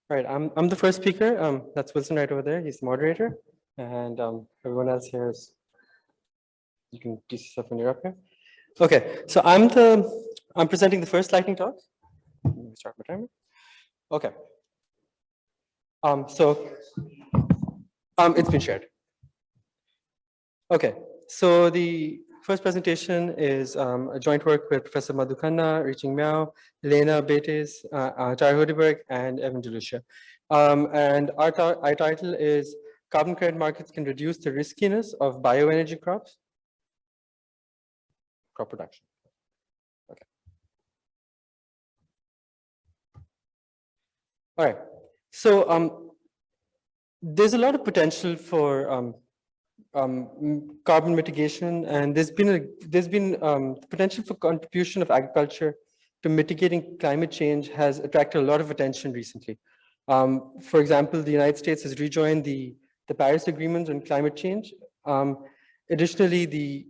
All right, I'm the first speaker. That's Wilson right over there. He's the moderator, and everyone else here is. You can do stuff when you're up here. Okay, so I'm presenting the first lightning talk. Let me start my timer. Okay. It's been shared. Okay, so the first presentation is a joint work with Professor Madhu Khanna, Reaching Meow, Elena Betes, Tara Hodeberg, and Evan DeLucia. And our title is Carbon Credit Markets Can Reduce the Riskiness of Bioenergy Crops. Crop production. Okay. All right. So there's a lot of potential for carbon mitigation, and there's been potential for contribution of agriculture to mitigating climate change has attracted a lot of attention recently. For example, the United States has rejoined the Paris Agreement on climate change. Additionally,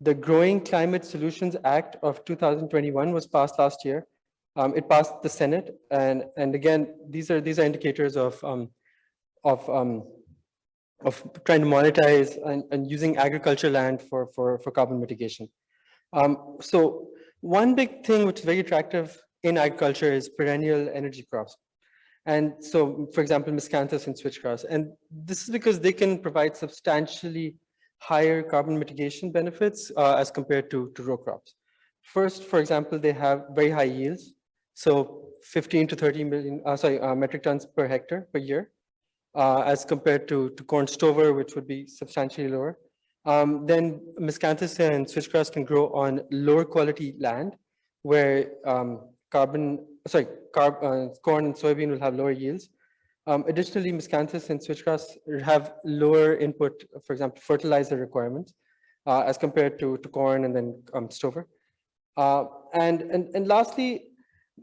the Growing Climate Solutions Act of 2021 was passed last year. It passed the Senate, and again, these are indicators of trying to monetize and using agricultural land for carbon mitigation. So one big thing which is very attractive in agriculture is perennial energy crops. And so, for example, miscanthus and switchgrass. And this is because they can provide substantially higher carbon mitigation benefits as compared to row crops. First, for example, they have very high yields. So 15 to 30 million, metric tons per hectare per year. As compared to corn stover, which would be substantially lower. Then miscanthus and switchgrass can grow on lower quality land where corn and soybean will have lower yields. Additionally, miscanthus and switchgrass have lower input, for example, fertilizer requirements as compared to corn and then stover. And lastly,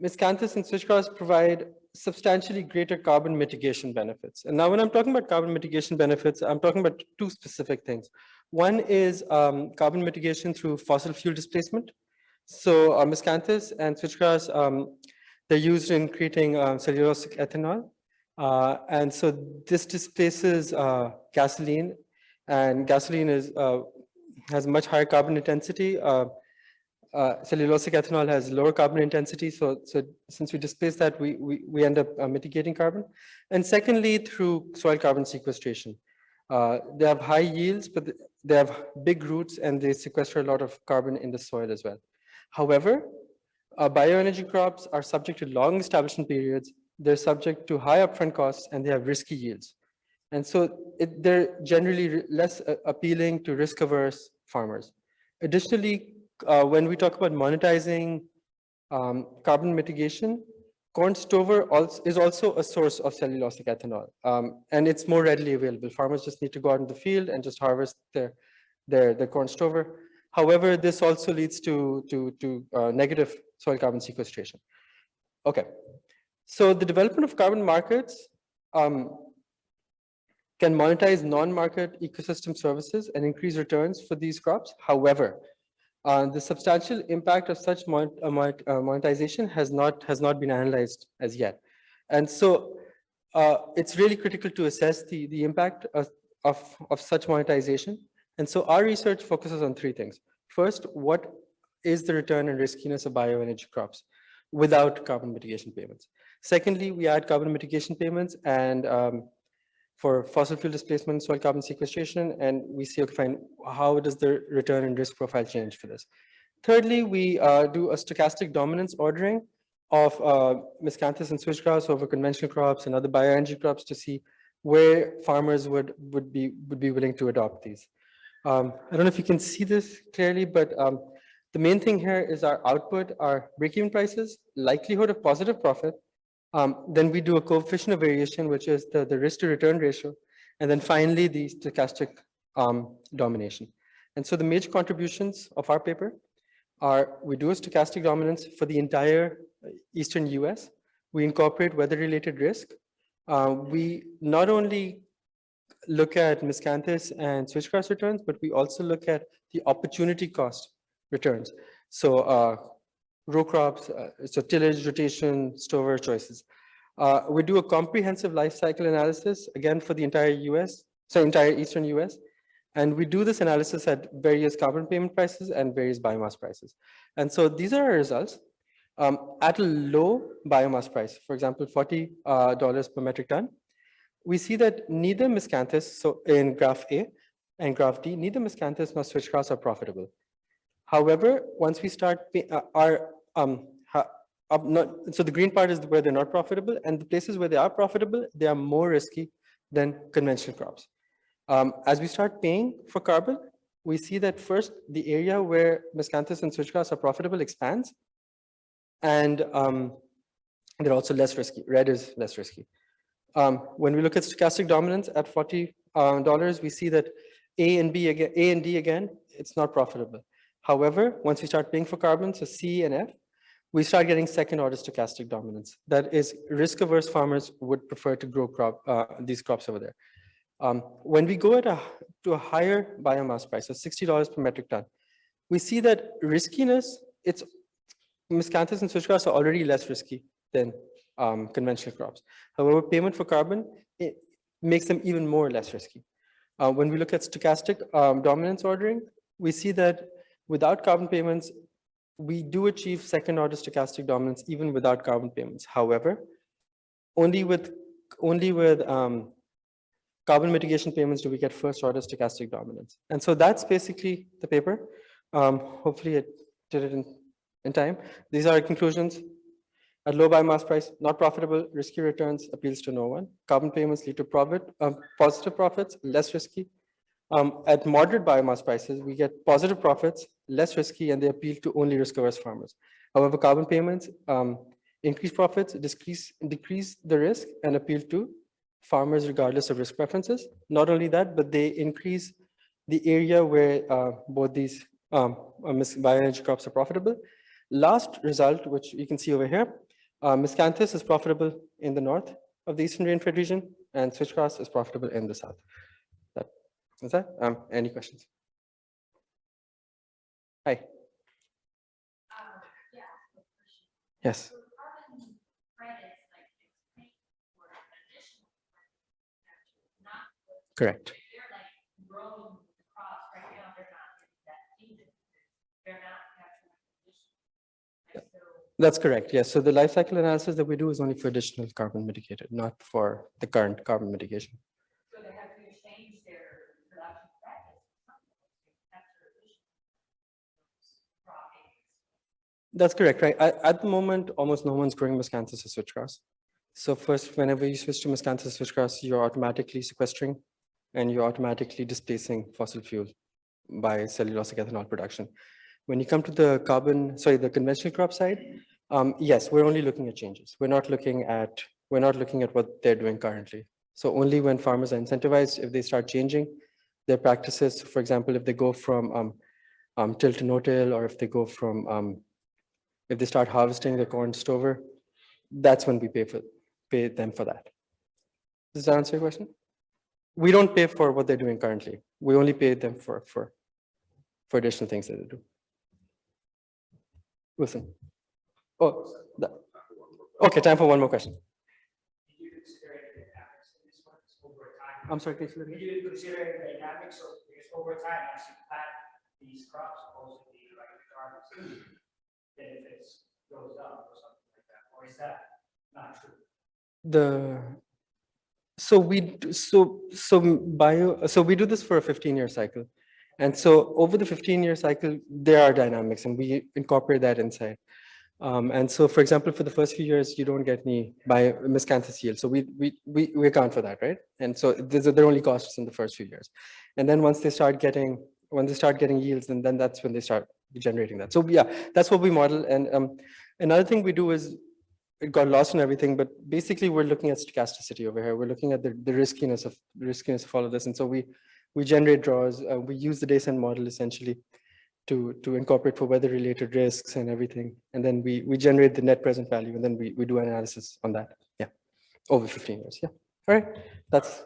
miscanthus and switchgrass provide substantially greater carbon mitigation benefits. And now when I'm talking about carbon mitigation benefits, I'm talking about two specific things. One is carbon mitigation through fossil fuel displacement. So miscanthus and switchgrass, they're used in creating cellulosic ethanol. And so this displaces gasoline, and gasoline has much higher carbon intensity. Cellulosic ethanol has lower carbon intensity, so since we displace that, we end up mitigating carbon. And secondly, through soil carbon sequestration. They have high yields, but they have big roots and they sequester a lot of carbon in the soil as well. However, bioenergy crops are subject to long establishment periods, they're subject to high upfront costs, and they have risky yields. And so they're generally less appealing to risk-averse farmers. Additionally, when we talk about monetizing carbon mitigation, corn stover is also a source of cellulosic ethanol, and it's more readily available. Farmers just need to go out in the field and just harvest their corn stover. However, this also leads to negative soil carbon sequestration. Okay, so the development of carbon markets can monetize non-market ecosystem services and increase returns for these crops. However, the substantial impact of such monetization has not been analyzed as yet. And so it's really critical to assess the impact of such monetization. And so our research focuses on three things. First, what is the return and riskiness of bioenergy crops without carbon mitigation payments? Secondly, we add carbon mitigation payments and for fossil fuel displacement, soil carbon sequestration, and we see, okay, fine, how does the return and risk profile change for this? Thirdly, we do a stochastic dominance ordering of miscanthus and switchgrass over conventional crops and other bioenergy crops to see where farmers would be willing to adopt these. I don't know if you can see this clearly, but the main thing here is our output, our break-even prices, likelihood of positive profit. Then we do a coefficient of variation, which is the risk to return ratio. And then finally, the stochastic domination. And so the major contributions of our paper are, we do a stochastic dominance for the entire Eastern US. We incorporate weather-related risk. We not only look at miscanthus and switchgrass returns, but we also look at the opportunity cost returns. So row crops, so tillage, rotation, stover choices. We do a comprehensive life cycle analysis, again, for the entire entire Eastern US. And we do this analysis at various carbon payment prices and various biomass prices. And so these are our results. At a low biomass price, for example, $40 per metric ton, we see that neither miscanthus, so in graph A and graph D, neither miscanthus nor switchgrass are profitable. However, once we start, so the green part is where they're not profitable, and the places where they are profitable, they are more risky than conventional crops. As we start paying for carbon, we see that first, the area where miscanthus and switchgrass are profitable expands, and they're also less risky. Red is less risky. When we look at stochastic dominance at $40, we see that A and D again, it's not profitable. However, once we start paying for carbon, so C and F, we start getting second order stochastic dominance. That is, risk averse farmers would prefer to grow these crops over there. When we go to a higher biomass price of $60 per metric ton, we see that riskiness, miscanthus and switchgrass are already less risky than conventional crops. However, payment for carbon, it makes them even more less risky. When we look at stochastic dominance ordering, we see that without carbon payments, we do achieve second order stochastic dominance even without carbon payments. However, only with carbon mitigation payments do we get first order stochastic dominance. And so that's basically the paper. Hopefully I did it in time. These are our conclusions. At low biomass price, not profitable, risky returns, appeals to no one. Carbon payments lead to positive profits, less risky. At moderate biomass prices, we get positive profits, less risky, and they appeal to only risk-averse farmers. However, carbon payments increase profits, decrease the risk, and appeal to farmers regardless of risk preferences. Not only that, but they increase the area where both these bioenergy crops are profitable. Last result, which you can see over here, miscanthus is profitable in the north of the Eastern Rainfed region, and switchgrass is profitable in the south. That's that. Any questions? Hi. Yeah. Yes. So carbon credits, like it's paid for additional not Correct. they're like growing the crops right now, they're not getting that payment. They're not capturing additional. Like, so That's correct. Yes. So the life cycle analysis that we do is only for additional carbon mitigated, not for the current carbon mitigation. so they have to change their production practice to capture additional crop acres. That's correct, right? At the moment, almost no one's growing miscanthus or switchgrass. So first, whenever you switch to miscanthus switchgrass, you're automatically sequestering and you're automatically displacing fossil fuel by cellulosic ethanol production. When you come to the the conventional crop side, yes, we're only looking at changes. We're not looking at what they're doing currently. So only when farmers are incentivized, if they start changing their practices, for example, if they go from till to no-till, or if they go from if they start harvesting their corn stover, that's when we pay them for that. Does that answer your question? We don't pay for what they're doing currently. We only pay them for additional things that they do. Wilson. Oh, okay, time for one more question. Did you consider any dynamics in this one over time? I'm sorry, can you Did you consider any dynamics of because over time as you plant these crops, supposedly like the carbon benefits goes up or something like that, or is that not true? So we do this for a 15-year cycle. And so over the 15-year cycle, there are dynamics and we incorporate that inside. And so, for example, for the first few years, you don't get any miscanthus yield. So we account for that, right? And so there are only costs in the first few years. And then once they start getting yields, and then that's when they start generating that. So yeah, that's what we model. And another thing we do is, it got lost in everything, but basically we're looking at stochasticity over here. We're looking at the riskiness of all of this. And so we generate draws. We use the Descent model essentially to incorporate for weather related risks and everything. And then we generate the net present value, and then we do analysis on that. Yeah, over 15 years. Yeah. All right. That's.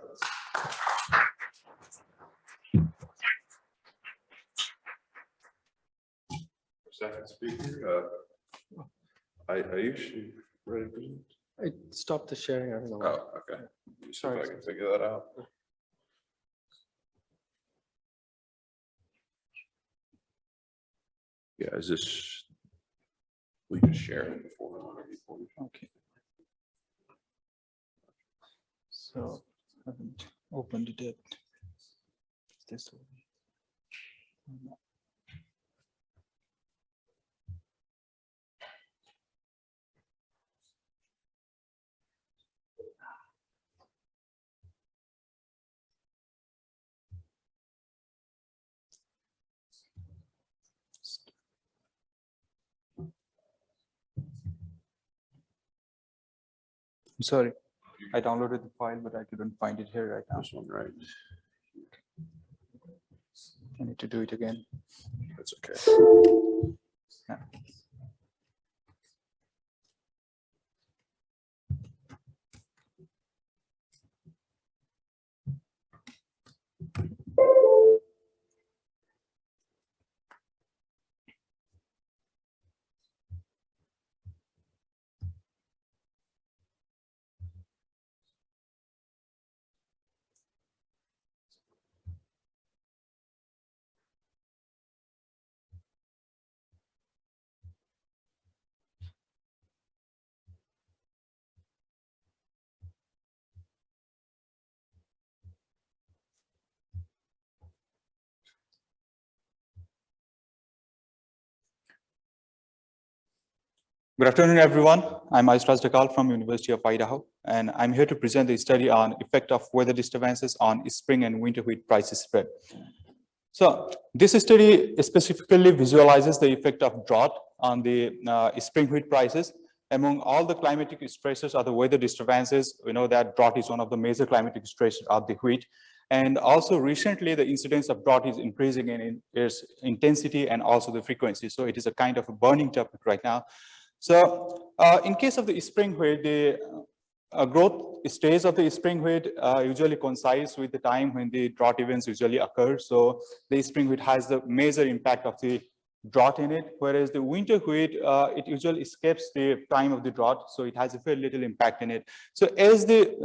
Second speaker, I usually ready to present. I stopped the sharing. I don't know. why. Oh, okay. Let me see if I Sorry. can figure that out. Yeah, is this, we just share it before? Okay. So I haven't opened it yet. This one. No. I'm sorry, I downloaded the file, but I couldn't find it here right now. This one, right? I need to do it again. That's okay. Yeah. Good afternoon, everyone. I'm Aishraj Dakal from University of Idaho, and I'm here to present the study on effect of weather disturbances on spring and winter wheat prices spread. So this study specifically visualizes the effect of drought on the spring wheat prices. Among all the climatic stressors or the weather disturbances, we know that drought is one of the major climatic stressors of the wheat. And also recently, the incidence of drought is increasing in its intensity and also the frequency. So it is a kind of a burning topic right now. So in case of the spring wheat, the growth stage of the spring wheat usually coincides with the time when the drought events usually occur. So the spring wheat has the major impact of the drought in it, whereas the winter wheat, it usually escapes the time of the drought, so it has a very little impact in it. So as the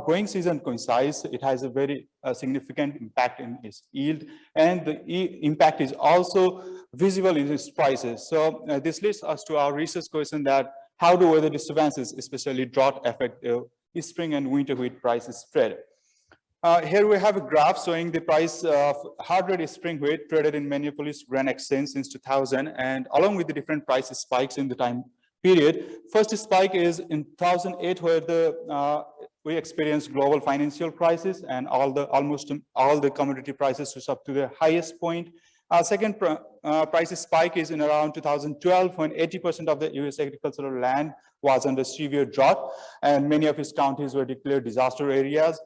growing season coincides, it has a very significant impact in its yield, and the impact is also visible in its prices. So this leads us to our research question that how do weather disturbances, especially drought, affect spring and winter wheat prices spread? Here we have a graph showing the price of hard red spring wheat traded in Minneapolis Grain Exchange since 2000, and along with the different price spikes in the time period. First spike is in 2008, where we experienced global financial crisis and almost all the commodity prices was up to the highest point. Second price spike is in around 2012, when 80% of the US agricultural land was under severe drought, and many of its counties were declared disaster areas.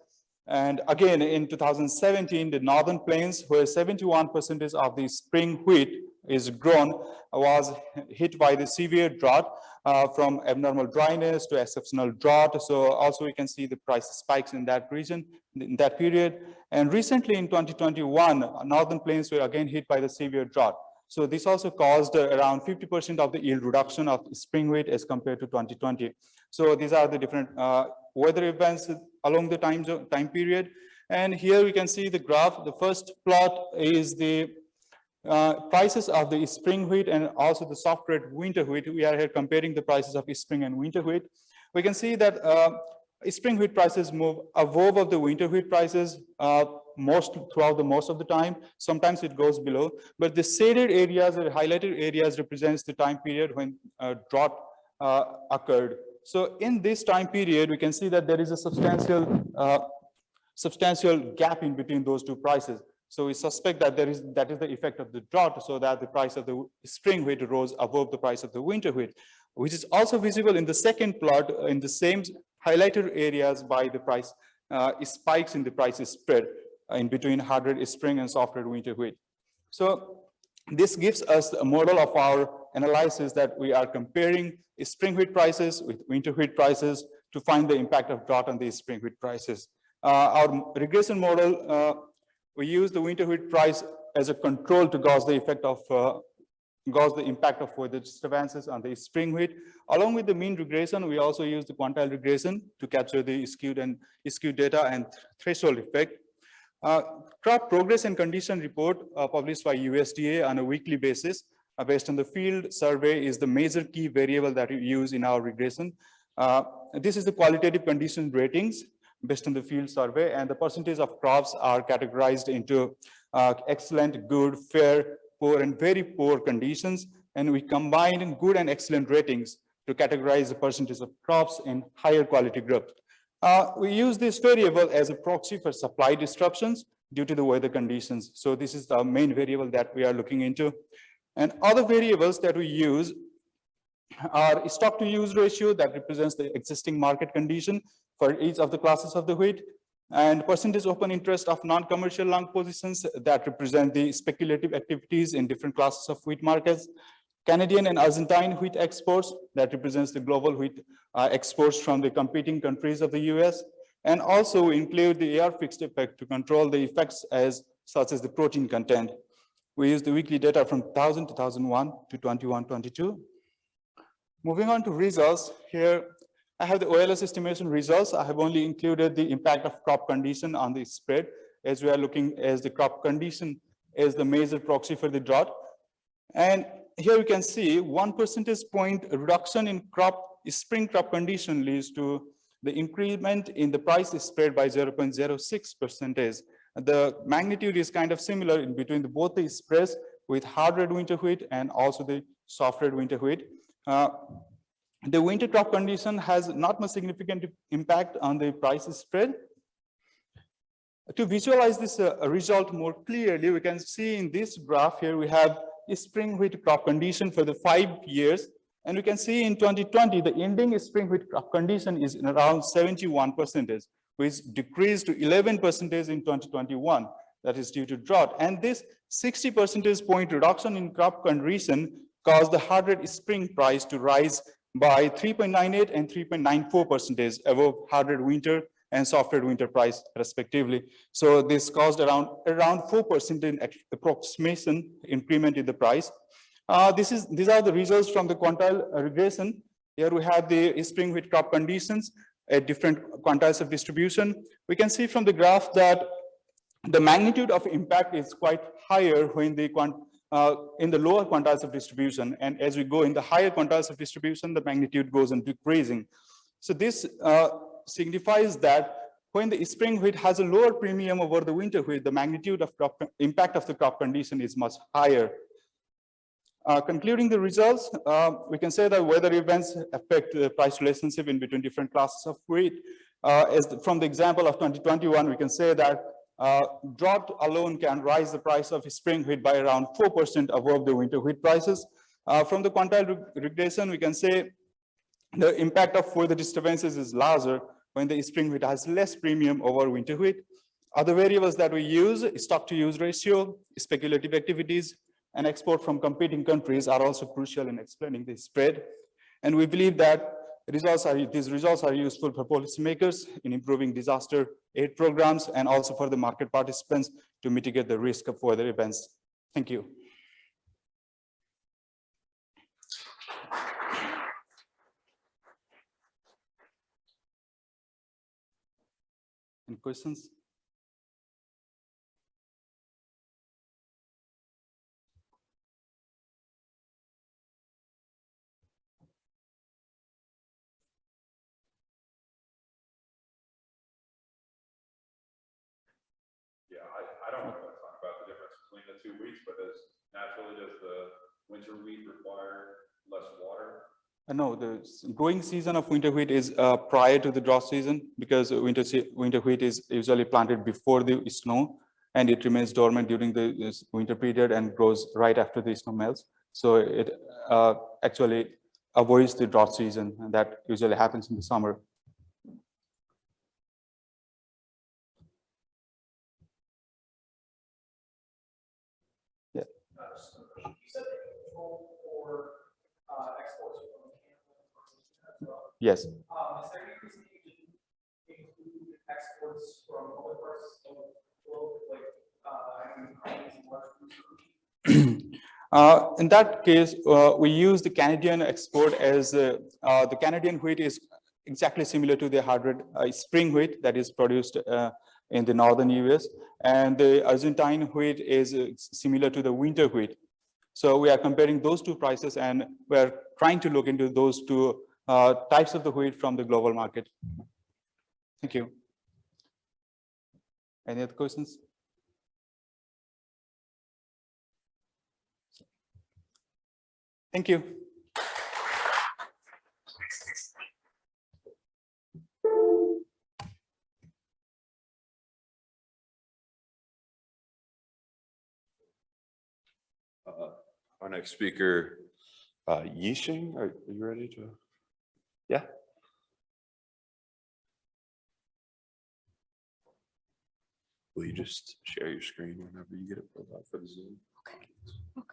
And again, in 2017, the Northern Plains, where 71% of the spring wheat is grown, was hit by the severe drought, from abnormal dryness to exceptional drought. So also we can see the price spikes in that region, in that period. And recently in 2021, Northern Plains were again hit by the severe drought. So this also caused around 50% of the yield reduction of spring wheat as compared to 2020. So these are the different weather events along the time period. And here we can see the graph. The first plot is the prices of the spring wheat and also the soft red winter wheat. We are here comparing the prices of spring and winter wheat. We can see that spring wheat prices move above of the winter wheat prices throughout most of the time. Sometimes it goes below, but the shaded areas or highlighted areas represents the time period when drought occurred. So in this time period, we can see that there is a substantial gap in between those two prices. So we suspect that that is the effect of the drought, so that the price of the spring wheat rose above the price of the winter wheat, which is also visible in the second plot in the same highlighted areas by the price spikes in the prices spread in between hard red spring and soft red winter wheat. So this gives us a model of our analysis that we are comparing spring wheat prices with winter wheat prices to find the impact of drought on the spring wheat prices. Our regression model, we use the winter wheat price as a control to gauge the effect of gauge the impact of weather disturbances on the spring wheat. Along with the mean regression, we also use the quantile regression to capture the skewed data and threshold effect. Crop progress and condition report published by USDA on a weekly basis based on the field survey is the major key variable that we use in our regression. This is the qualitative condition ratings based on the field survey, and the percentage of crops are categorized into excellent, good, fair, poor, and very poor conditions. And we combine good and excellent ratings to categorize the percentage of crops in higher quality groups. We use this variable as a proxy for supply disruptions due to the weather conditions. So this is the main variable that we are looking into. And other variables that we use are stock to use ratio that represents the existing market condition for each of the classes of the wheat, and percentage open interest of non-commercial long positions that represent the speculative activities in different classes of wheat markets. Canadian and Argentine wheat exports that represents the global wheat exports from the competing countries of the US. And also include the AR fixed effect to control the effects such as the protein content. We use the weekly data from 2000, 2001 to 21, 22. Moving on to results, here I have the OLS estimation results. I have only included the impact of crop condition on the spread, as we are looking as the crop condition as the major proxy for the drought. And here you can see 1 percentage point reduction in spring crop condition leads to the increment in the price spread by 0.06%. The magnitude is kind of similar in between both the spreads with hard red winter wheat and also the soft red winter wheat. The winter crop condition has not much significant impact on the price spread. To visualize this result more clearly, we can see in this graph here, we have a spring wheat crop condition for the 5 years. And we can see in 2020, the ending spring wheat crop condition is in around 71%, which decreased to 11% in 2021. That is due to drought. And this 60 percentage point reduction in crop condition caused the hard red spring price to rise by 3.98 and 3.94% above hard red winter and soft red winter price respectively. So this caused around 4% in approximation increment in the price. These are the results from the quantile regression. Here we have the spring wheat crop conditions at different quantiles of distribution. We can see from the graph that the magnitude of impact is quite higher when in the lower quantiles of distribution. And as we go in the higher quantiles of distribution, the magnitude goes on decreasing. So this signifies that when the spring wheat has a lower premium over the winter wheat, the magnitude of impact of the crop condition is much higher. Concluding the results, we can say that weather events affect the price relationship in between different classes of wheat. From the example of 2021, we can say that drought alone can rise the price of spring wheat by around 4% above the winter wheat prices. From the quantile regression, we can say the impact of weather disturbances is larger when the spring wheat has less premium over winter wheat. Other variables that we use, stock to use ratio, speculative activities, and export from competing countries are also crucial in explaining the spread. And we believe that these results are useful for policymakers in improving disaster aid programs and also for the market participants to mitigate the risk of weather events. Thank you. Any questions? I don't want to talk about the difference between the 2 wheats, but naturally does the winter wheat require less water? No, the growing season of winter wheat is prior to the drought season, because winter wheat is usually planted before the snow, and it remains dormant during the winter period and grows right after the snow melts. So it actually avoids the drought season, and that usually happens in the summer. Yeah. You said that for exports from Canada as well. Yes. Is there any reason you didn't include exports from other parts of the globe, like In that case, we use the Canadian export as the Canadian wheat is exactly similar to the hybrid spring wheat that is produced in the northern US, and the Argentine wheat is similar to the winter wheat. So we are comparing those two prices, and we're trying to look into those two types of the wheat from the global market. Thank you. Any other questions? Thank you. Our next speaker, Yixing, are you ready to? Yeah. Will you just share your screen whenever you get it pulled out for the Zoom? Okay.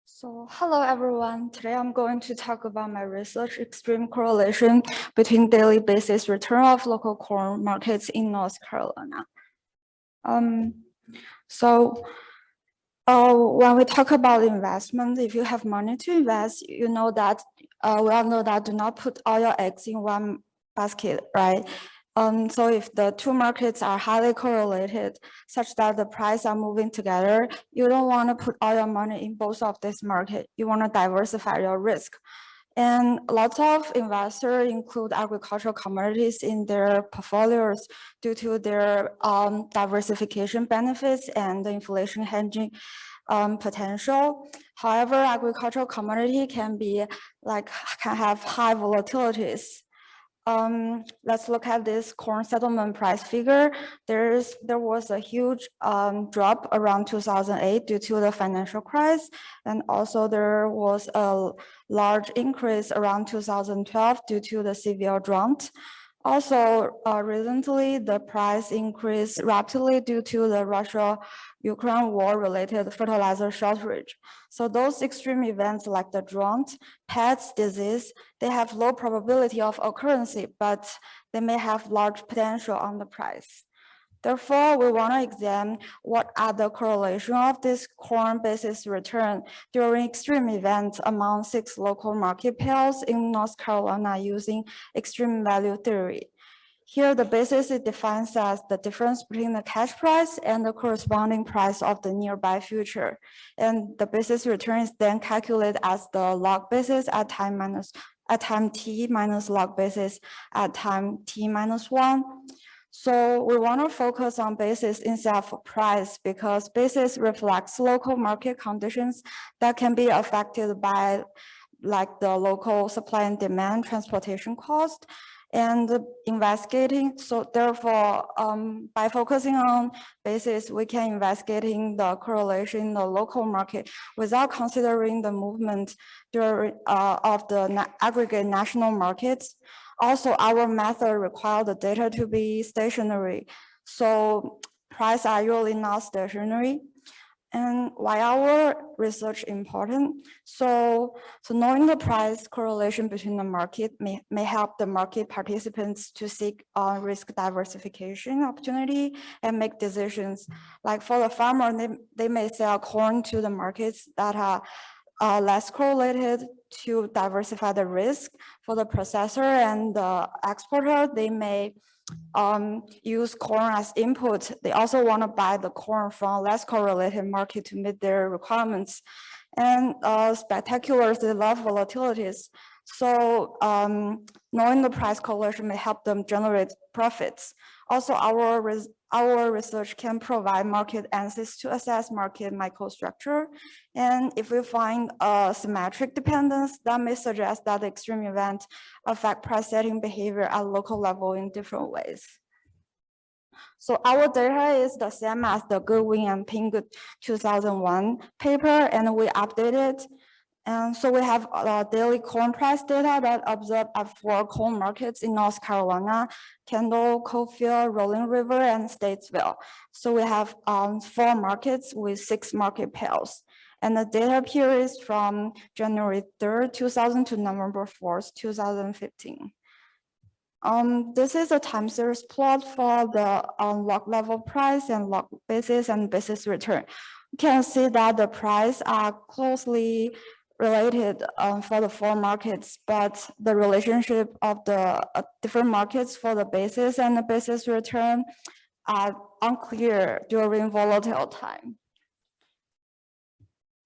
So hello everyone. Today I'm going to talk about my research extreme correlation between daily basis return of local corn markets in North Carolina. When we talk about investment, if you have money to invest, you know that we all know that do not put all your eggs in one basket, right? So if the two markets are highly correlated, such that the price are moving together, you don't want to put all your money in both of this market. You want to diversify your risk. And lots of investors include agricultural commodities in their portfolios due to their diversification benefits and the inflation hedging potential. However, agricultural commodity can have high volatilities. Let's look at this corn settlement price figure. There was a huge drop around 2008 due to the financial crisis, and also there was a large increase around 2012 due to the severe drought. Also, recently the price increased rapidly due to the Russia-Ukraine war-related fertilizer shortage. So those extreme events like the drought, pests, disease, they have low probability of occurrence, but they may have large potential on the price. Therefore, we want to examine what are the correlation of this corn basis return during extreme events among 6 local market pairs in North Carolina using extreme value theory. Here, the basis is defined as the difference between the cash price and the corresponding price of the nearby future. And the basis return is then calculated as the log basis at time t minus log basis at time t minus 1. So we want to focus on basis instead of price because basis reflects local market conditions that can be affected by like the local supply and demand, transportation cost, and investigating. So therefore, by focusing on basis, we can investigating the correlation in the local market without considering the movement during, of the aggregate national markets. Also, our method requires the data to be stationary. So prices are usually not stationary. And why our research important? So knowing the price correlation between the market may help the market participants to seek risk diversification opportunity and make decisions. Like for the farmer, they may sell corn to the markets that are less correlated to diversify the risk. For the processor and the exporter, they may use corn as input. They also want to buy the corn from less correlated market to meet their requirements. And spectacular, they love volatilities. So knowing the price correlation may help them generate profits. Also, our research can provide market answers to assess market microstructure. And if we find a symmetric dependence, that may suggest that the extreme event affect price setting behavior at local level in different ways. So our data is the same as the Goodwin and Ping 2001 paper, and we updated. And so we have daily corn price data that observed at 4 corn markets in North Carolina: Kendall, Coalfield, Rolling River, and Statesville. So we have 4 markets with 6 market pairs. And the data period is from January 3rd, 2000 to November 4th, 2015. This is a time series plot for the log level price and log basis and basis return. You can see that the price are closely related for the 4 markets, but the relationship of the different markets for the basis and the basis return are unclear during volatile time.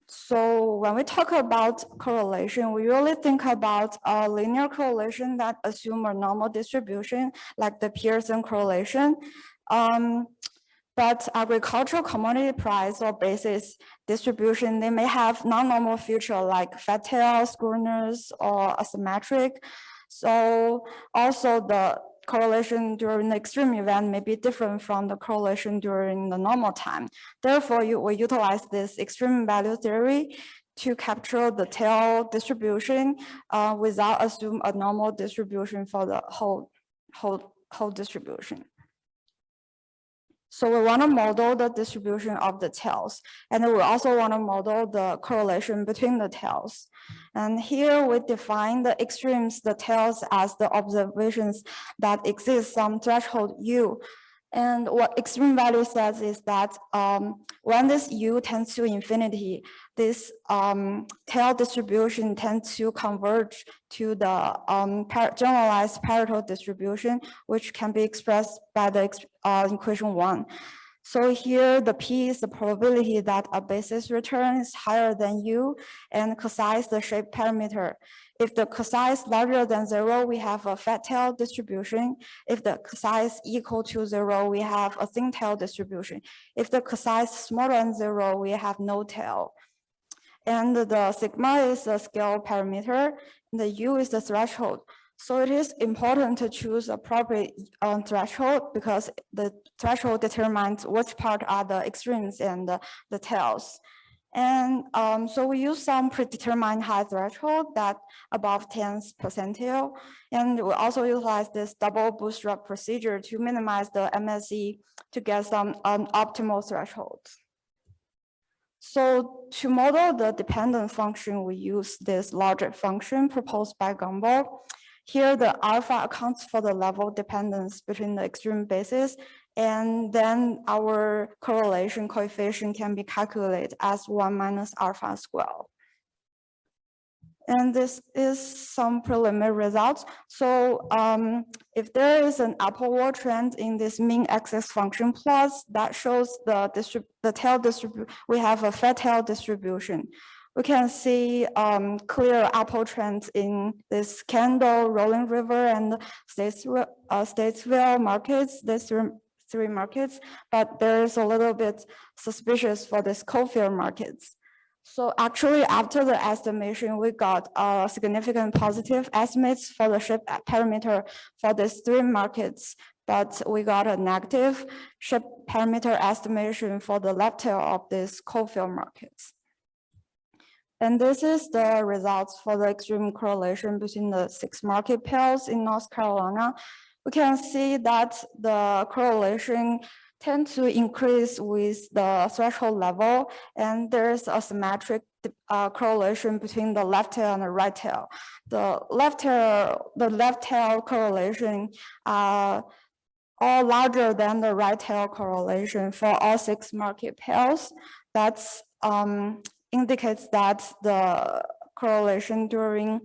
So when we talk about correlation, we really think about a linear correlation that assume a normal distribution, like the Pearson correlation. But agricultural commodity price or basis distribution, they may have non-normal feature like fat tails, schooners, or asymmetric. So also the correlation during the extreme event may be different from the correlation during the normal time. Therefore, we utilize this extreme value theory to capture the tail distribution without assume a normal distribution for the whole distribution. So we want to model the distribution of the tails, and we also want to model the correlation between the tails. And here we define the extremes, the tails, as the observations that exist some threshold U. And what extreme value says is that when this U tends to infinity, this tail distribution tends to converge to the generalized Pareto distribution, which can be expressed by the equation 1. So here the P is the probability that a basis return is higher than U, and psi is the shape parameter. If the psi is larger than 0, we have a fat tail distribution. If the psi is equal to 0, we have a thin tail distribution. If the psi is smaller than 0, we have no tail. And the sigma is the scale parameter, and the U is the threshold. So it is important to choose appropriate threshold, because the threshold determines which part are the extremes and the tails. And so we use some predetermined high threshold that above 10th percentile. And we also utilize this double bootstrap procedure to minimize the MSE to get some optimal thresholds. So to model the dependent function, we use this logic function proposed by Gumbel. Here, the alpha accounts for the level dependence between the extreme bases, and then our correlation coefficient can be calculated as 1 minus alpha squared. And this is some preliminary results. So if there is an upward trend in this mean axis function plots, that shows the tail distribution. We have a fat tail distribution. We can see clear upward trends in this Kendall, Rolling River, and Statesville markets, these 3 markets, but there is a little bit suspicious for this Coalfield markets. So actually, after the estimation, we got significant positive estimates for the shape parameter for these 3 markets, but we got a negative shape parameter estimation for the left tail of these Coalfield markets. And this is the results for the extreme correlation between the 6 market pairs in North Carolina. We can see that the correlation tends to increase with the threshold level, and there's a symmetric correlation between the left tail and the right tail. The left tail correlation are all larger than the right tail correlation for all 6 market pairs. That's indicates that the correlation during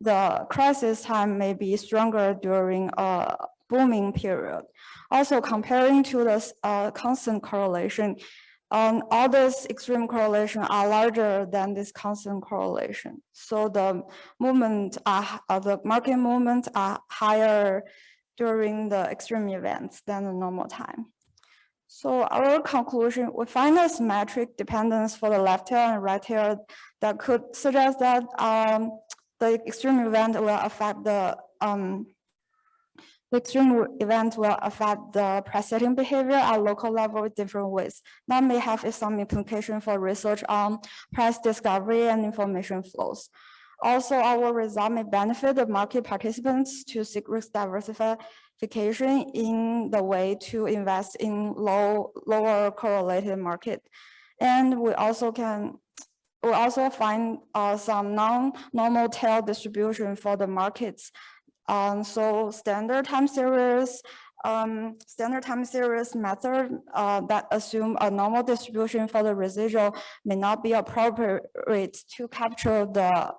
the crisis time may be stronger during a booming period. Also, comparing to the constant correlation, all these extreme correlation are larger than this constant correlation. So the market movements are higher during the extreme events than the normal time. So our conclusion, we find a symmetric dependence for the left tail and right tail that could suggest that the extreme event will affect the The extreme event will affect the price setting behavior at local level in different ways. That may have some implication for research on price discovery and information flows. Also, our result may benefit the market participants to seek risk diversification in the way to invest in lower correlated market. And we also find some non-normal tail distribution for the markets. So standard time series method that assume a normal distribution for the residual may not be appropriate to capture the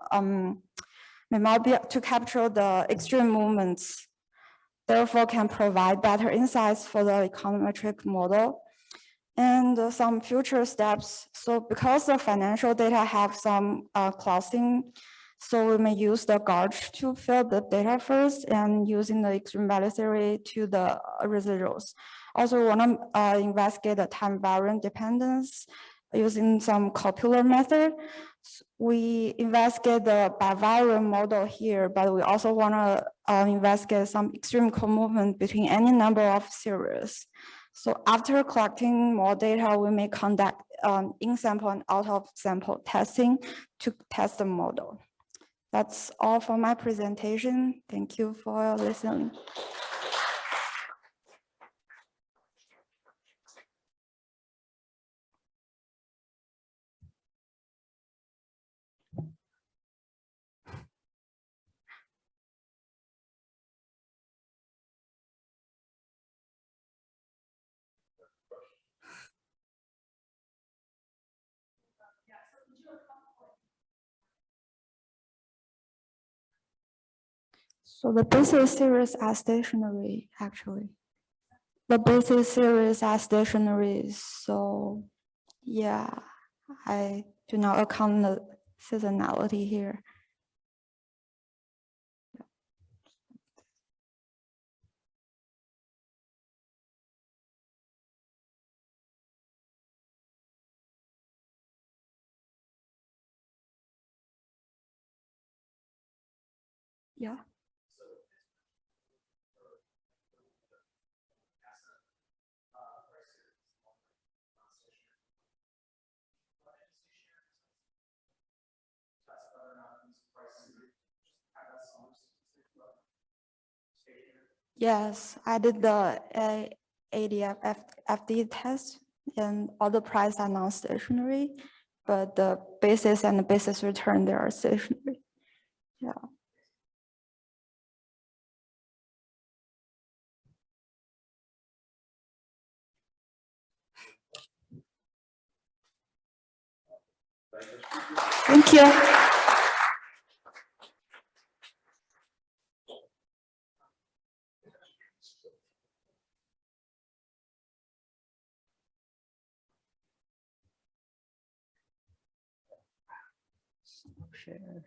extreme movements. Therefore, can provide better insights for the econometric model. And some future steps. So because the financial data have some classing, so we may use the gauge to fill the data first and using the extreme value theory to the residuals. Also, we want to investigate the time variant dependence using some copular method. We investigate the bivariate model here, but we also want to investigate some extreme co-movement between any number of series. So after collecting more data, we may conduct in-sample and out-of-sample testing to test the model. That's all for my presentation. Thank you for listening. So the basis series are stationary, actually. The basis series are stationary, so yeah, I do not account the seasonality here. Yeah. Yes, I did the ADF FD test and all the prices are non-stationary, but the basis and the basis return, they are stationary. Yeah. Thank you. Share.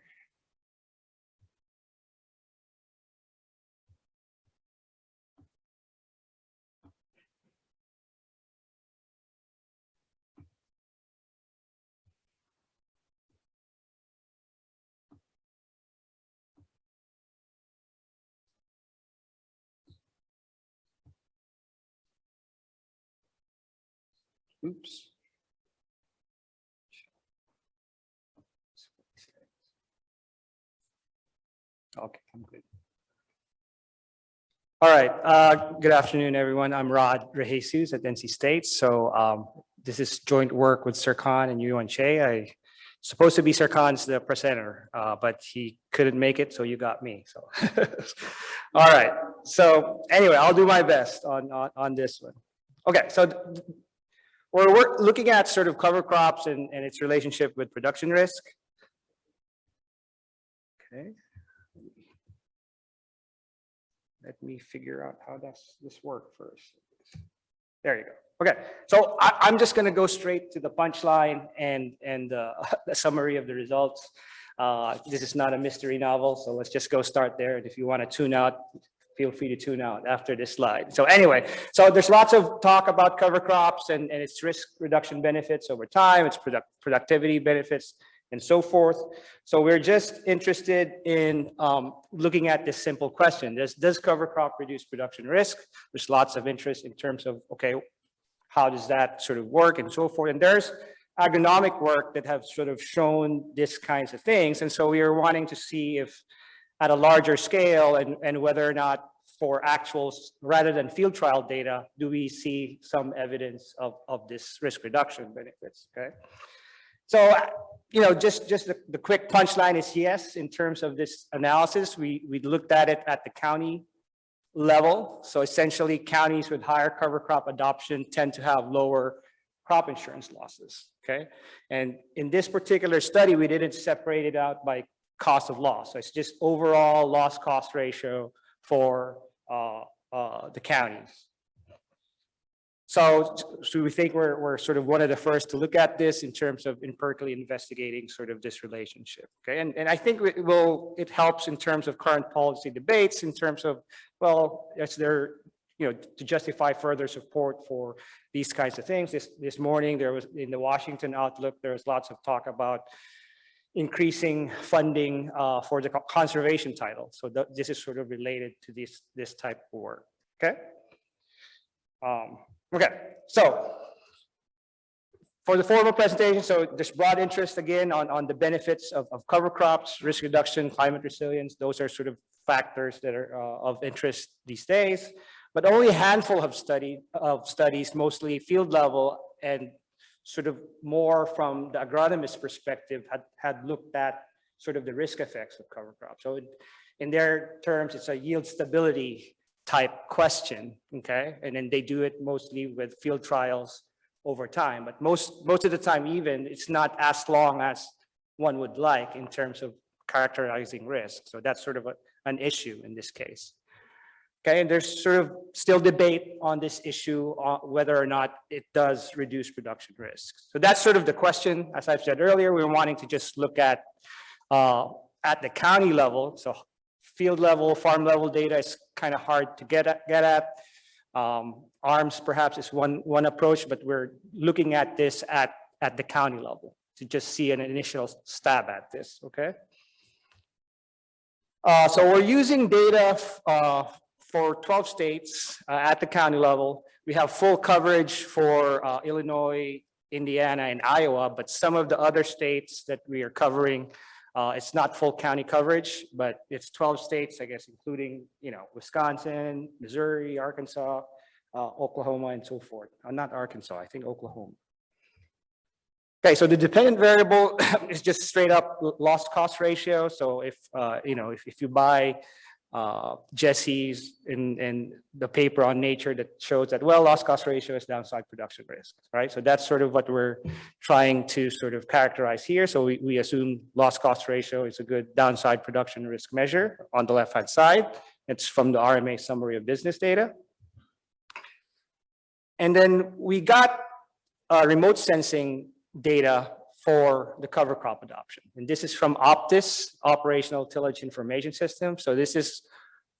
Oops. Okay, I'm good. All right, good afternoon, everyone. I'm Rod Rejesus at NC State. So this is joint work with Sirkan and Yuan Che. I supposed to be Sirkan's the presenter, but he couldn't make it, so you got me. So, all right. So anyway, I'll do my best on this one. Okay, so we're looking at sort of cover crops and its relationship with production risk. Okay. Let me figure out how does this work first. There you go. Okay, so I'm just going to go straight to the punchline and the summary of the results. This is not a mystery novel, so let's just go start there. And if you want to tune out, feel free to tune out after this slide. So anyway, so there's lots of talk about cover crops and its risk reduction benefits over time, its productivity benefits, and so forth. So we're just interested in looking at this simple question. Does cover crop reduce production risk? There's lots of interest in terms of, okay, how does that sort of work and so forth. And there's agronomic work that have sort of shown these kinds of things. And so we are wanting to see if at a larger scale and whether or not for actuals rather than field trial data, do we see some evidence of this risk reduction benefits, okay? So, you know, just the quick punchline is yes, in terms of this analysis, we looked at it at the county level. So essentially counties with higher cover crop adoption tend to have lower crop insurance losses, okay? And in this particular study, we didn't separate it out by cost of loss. So it's just overall loss cost ratio for the counties. So we think we're sort of one of the first to look at this in terms of empirically investigating sort of this relationship. Okay, and I think it helps in terms of current policy debates in terms of, well, is there, you know, to justify further support for these kinds of things. This morning there was in the Washington Outlook, there was lots of talk about increasing funding for the conservation title. So this is sort of related to this type of work. Okay. Okay, so for the formal presentation, so there's broad interest again on the benefits of cover crops, risk reduction, climate resilience. Those are sort of factors that are of interest these days, but only a handful of studies, mostly field level and sort of more from the agronomist perspective had looked at sort of the risk effects of cover crops. So in their terms, it's a yield stability type question, okay? And then they do it mostly with field trials over time, but most of the time even, it's not as long as one would like in terms of characterizing risk. So that's sort of an issue in this case. Okay, and there's sort of still debate on this issue, whether or not it does reduce production risks. So that's sort of the question. As I've said earlier, we're wanting to just look at the county level. So field level, farm level data is kind of hard to get at. ARMS perhaps is one approach, but we're looking at this at the county level to just see an initial stab at this, okay? So we're using data for 12 states at the county level. We have full coverage for Illinois, Indiana, and Iowa, but some of the other states that we are covering, it's not full county coverage, but it's 12 states, I guess, including, you know, Wisconsin, Missouri, Arkansas, Oklahoma, and so forth. Not Arkansas, I think Oklahoma. Okay, so the dependent variable is just straight up loss cost ratio. So if, you know, if you buy Jesse's in the paper on Nature that shows that, well, loss cost ratio is downside production risk, right? So that's sort of what we're trying to sort of characterize here. So we assume loss cost ratio is a good downside production risk measure on the left-hand side. It's from the RMA summary of business data. And then we got remote sensing data for the cover crop adoption. And this is from Optis, Operational Tillage Information System. So this is,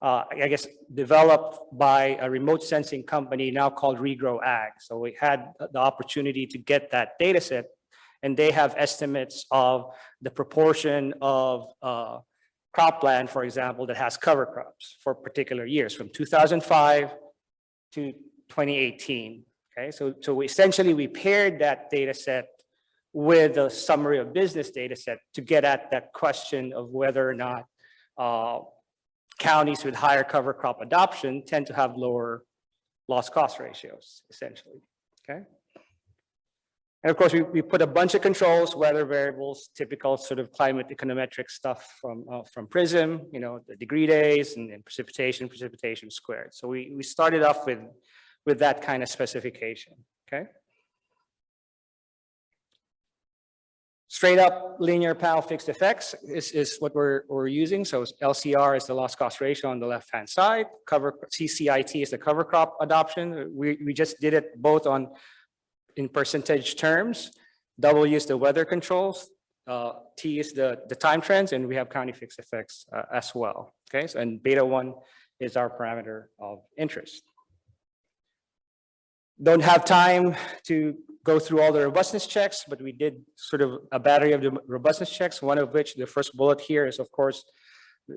I guess, developed by a remote sensing company now called Regrow Ag. So we had the opportunity to get that data set, and they have estimates of the proportion of cropland, for example, that has cover crops for particular years from 2005 to 2018. Okay, so essentially we paired that data set with a summary of business data set to get at that question of whether or not counties with higher cover crop adoption tend to have lower loss cost ratios, essentially, okay? And of course, we put a bunch of controls, weather variables, typical sort of climate econometric stuff from PRISM, you know, the degree days and precipitation squared. So we started off with that kind of specification, okay? Straight up linear panel fixed effects is what we're using. So LCR is the loss cost ratio on the left-hand side. CCIT is the cover crop adoption. We just did it both in percentage terms. W is the weather controls. T is the time trends, and we have county fixed effects as well. Okay, so, and beta 1 is our parameter of interest. Don't have time to go through all the robustness checks, but we did sort of a battery of the robustness checks, one of which the first bullet here is, of course,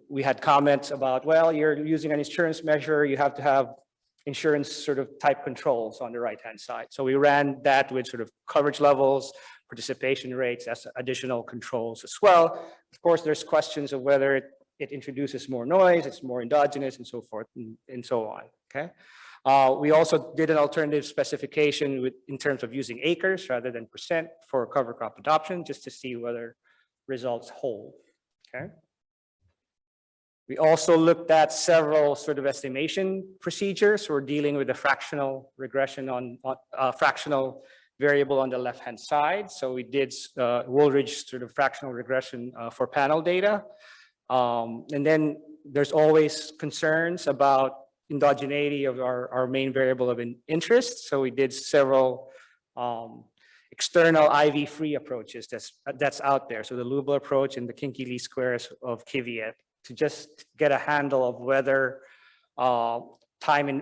we had comments about, well, you're using an insurance measure, you have to have insurance sort of type controls on the right-hand side. So we ran that with sort of coverage levels, participation rates as additional controls as well. Of course, there's questions of whether it introduces more noise, it's more endogenous and so forth and so on, okay? We also did an alternative specification in terms of using acres rather than percent for cover crop adoption, just to see whether results hold, okay? We also looked at several sort of estimation procedures. We're dealing with a fractional regression on fractional variable on the left-hand side. So we did Woolridge sort of fractional regression for panel data. And then there's always concerns about endogeneity of our main variable of interest. So we did several external IV-free approaches that's out there. So the Lubel approach and the kinky least squares of Kvyat, to just get a handle of whether time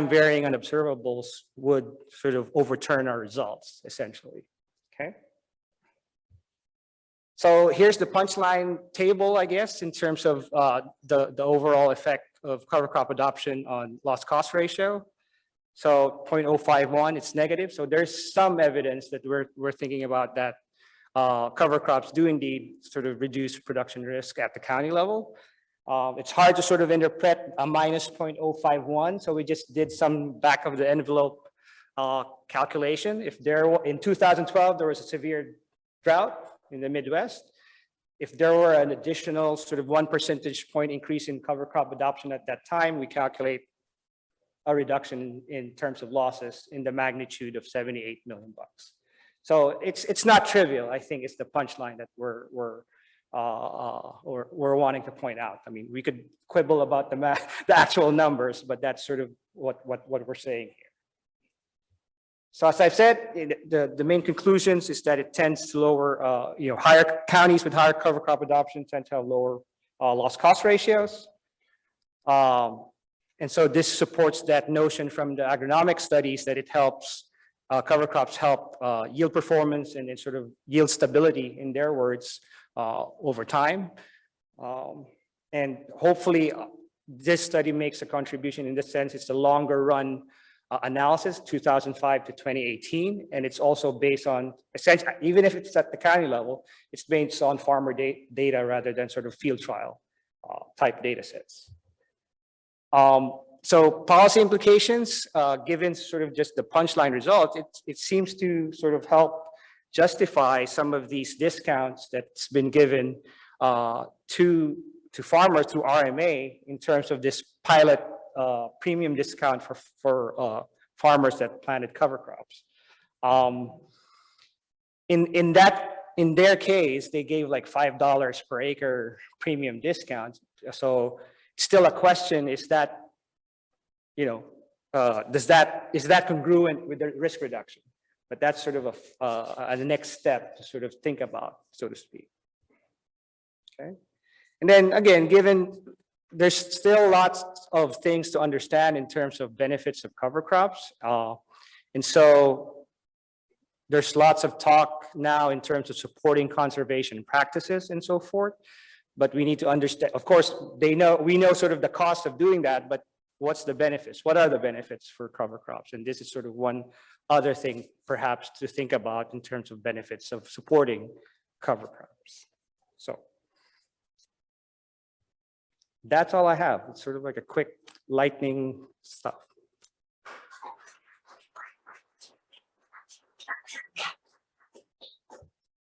varying unobservables would sort of overturn our results, essentially, okay? So here's the punchline table, I guess, in terms of the overall effect of cover crop adoption on loss cost ratio. So 0.051, it's negative. So there's some evidence that we're thinking about that cover crops do indeed sort of reduce production risk at the county level. It's hard to sort of interpret a minus 0.051. So we just did some back of the envelope calculation. If in 2012, there was a severe drought in the Midwest, if there were an additional sort of 1 percentage point increase in cover crop adoption at that time, we calculate a reduction in terms of losses in the magnitude of 78 million bucks. So it's not trivial. I think it's the punchline that we're wanting to point out. I mean, we could quibble about the actual numbers, but that's sort of what we're saying here. So as I've said, the main conclusions is that it tends to lower, higher counties with higher cover crop adoption tend to have lower loss cost ratios. And so this supports that notion from the agronomic studies that it helps cover crops help yield performance and sort of yield stability, in their words, over time. And hopefully this study makes a contribution in the sense it's a longer run analysis, 2005 to 2018. And it's also based on, essentially, even if it's at the county level, it's based on farmer data rather than sort of field trial type data sets. So policy implications, given sort of just the punchline result, it seems to sort of help justify some of these discounts that's been given to farmers through RMA in terms of this pilot premium discount for farmers that planted cover crops. In their case, they gave like $5 per acre premium discount. So still a question is that, is that congruent with the risk reduction? But that's sort of a next step to sort of think about, so to speak. Okay. And then again, given there's still lots of things to understand in terms of benefits of cover crops. And so there's lots of talk now in terms of supporting conservation practices and so forth. But we need to understand, of course, we know sort of the cost of doing that, but what's the benefits? What are the benefits for cover crops? And this is sort of one other thing perhaps to think about in terms of benefits of supporting cover crops. So that's all I have. It's sort of like a quick lightning stuff.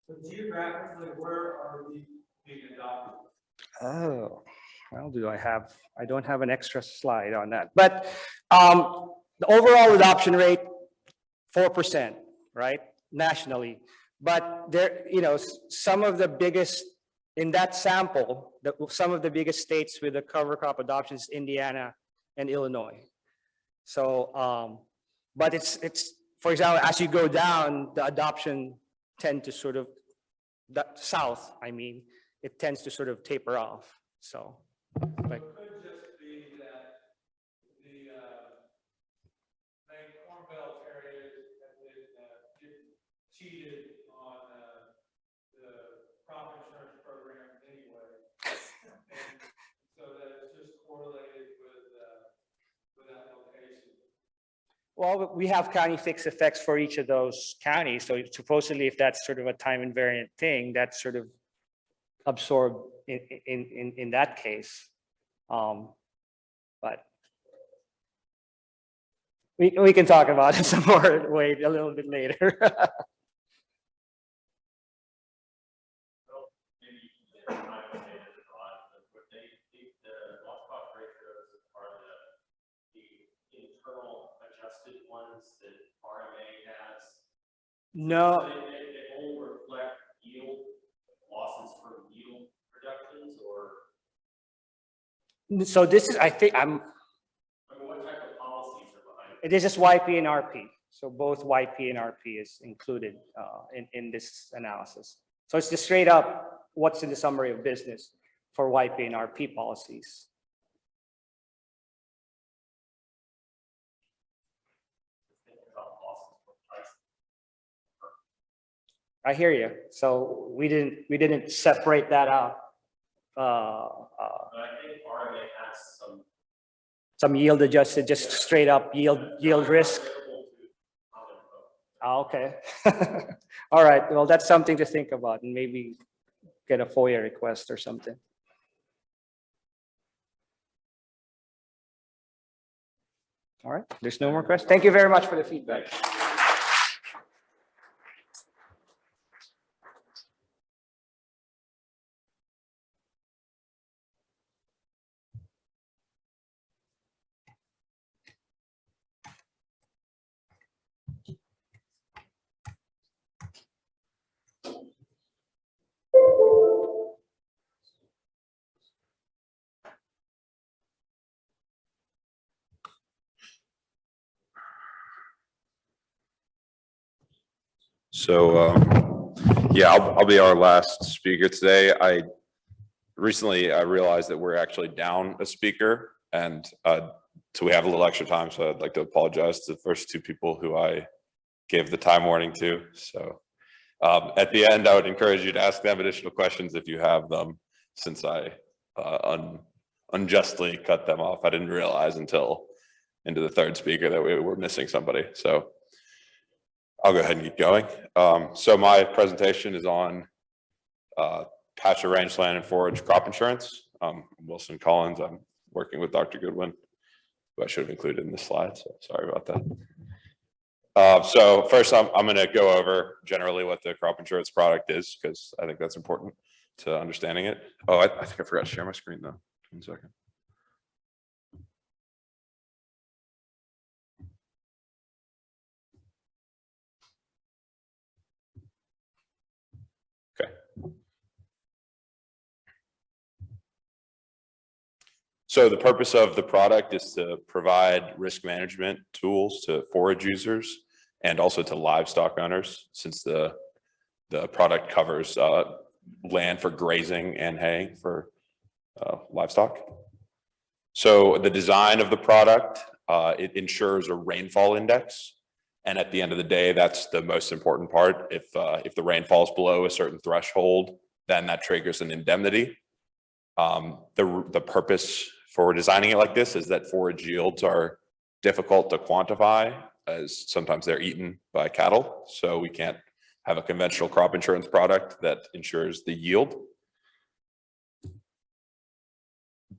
So geographically, where are we being adopted? Oh, well, I don't have an extra slide on that, but the overall adoption rate, 4%, right, nationally. But there, some of the biggest, in that sample, some of the biggest states with the cover crop adoption is Indiana and Illinois. So, but it's, for example, as you go down, the adoption tend to sort of, the south, I mean, it tends to sort of taper off. So, like, It could just be that the main Corn Belt area Well, we have county fixed effects for each of those counties. So supposedly if that's sort of a time invariant thing, that's sort of absorbed in that case. But we can talk about it some more, wait a little bit later. Adjusted ones that RMA has? No. So they all reflect yield, losses from yield reductions, or? So this is, I think, I mean, what type of policies are behind it? this is YP and RP. So both YP and RP is included in this analysis. So it's just straight up what's in the summary of business for YP and RP policies. I hear you. So we didn't separate that out. But I think RMA has Some yield adjusted, just straight up yield risk. available to common folk. Ah, okay. All right. Well, that's something to think about and maybe get a FOIA request or something. All right. There's no more questions. Thank you very much for the feedback. So, yeah, I'll be our last speaker today. I realized that we're actually down a speaker, and so we have a little extra time. So I'd like to apologize to the first two people who I gave the time warning to. So at the end, I would encourage you to ask them additional questions if you have them, since I unjustly cut them off. I didn't realize until into the third speaker that we were missing somebody. So I'll go ahead and keep going. So my presentation is on pasture rangeland and forage crop insurance. I'm Wilson Collins. I'm working with Dr. Goodwin, who I should have included in the slide, so sorry about that. So first, I'm going to go over generally what the crop insurance product is, because I think that's important to understanding it. Oh, I think I forgot to share my screen though. 1 second. So the purpose of the product is to provide risk management tools to forage users and also to livestock owners, since the product covers land for grazing and hay for livestock. So the design of the product, it ensures a rainfall index. And at the end of the day, that's the most important part. If the rainfall is below a certain threshold, then that triggers an indemnity. The purpose for designing it like this is that forage yields are difficult to quantify, as sometimes they're eaten by cattle. So we can't have a conventional crop insurance product that ensures the yield.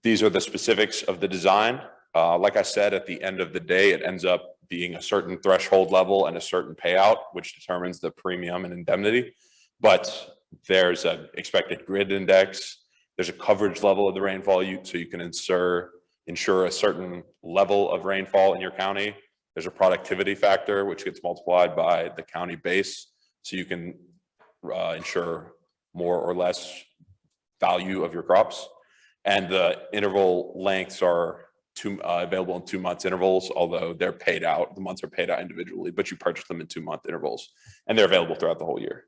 These are the specifics of the design. Like I said, at the end of the day, it ends up being a certain threshold level and a certain payout, which determines the premium and indemnity. But there's an expected grid index. There's a coverage level of the rainfall, so you can insure a certain level of rainfall in your county. There's a productivity factor, which gets multiplied by the county base, so you can insure more or less value of your crops. And the interval lengths are available in 2 months intervals, although they're paid out. The months are paid out individually, but you purchase them in 2-month intervals, and they're available throughout the whole year.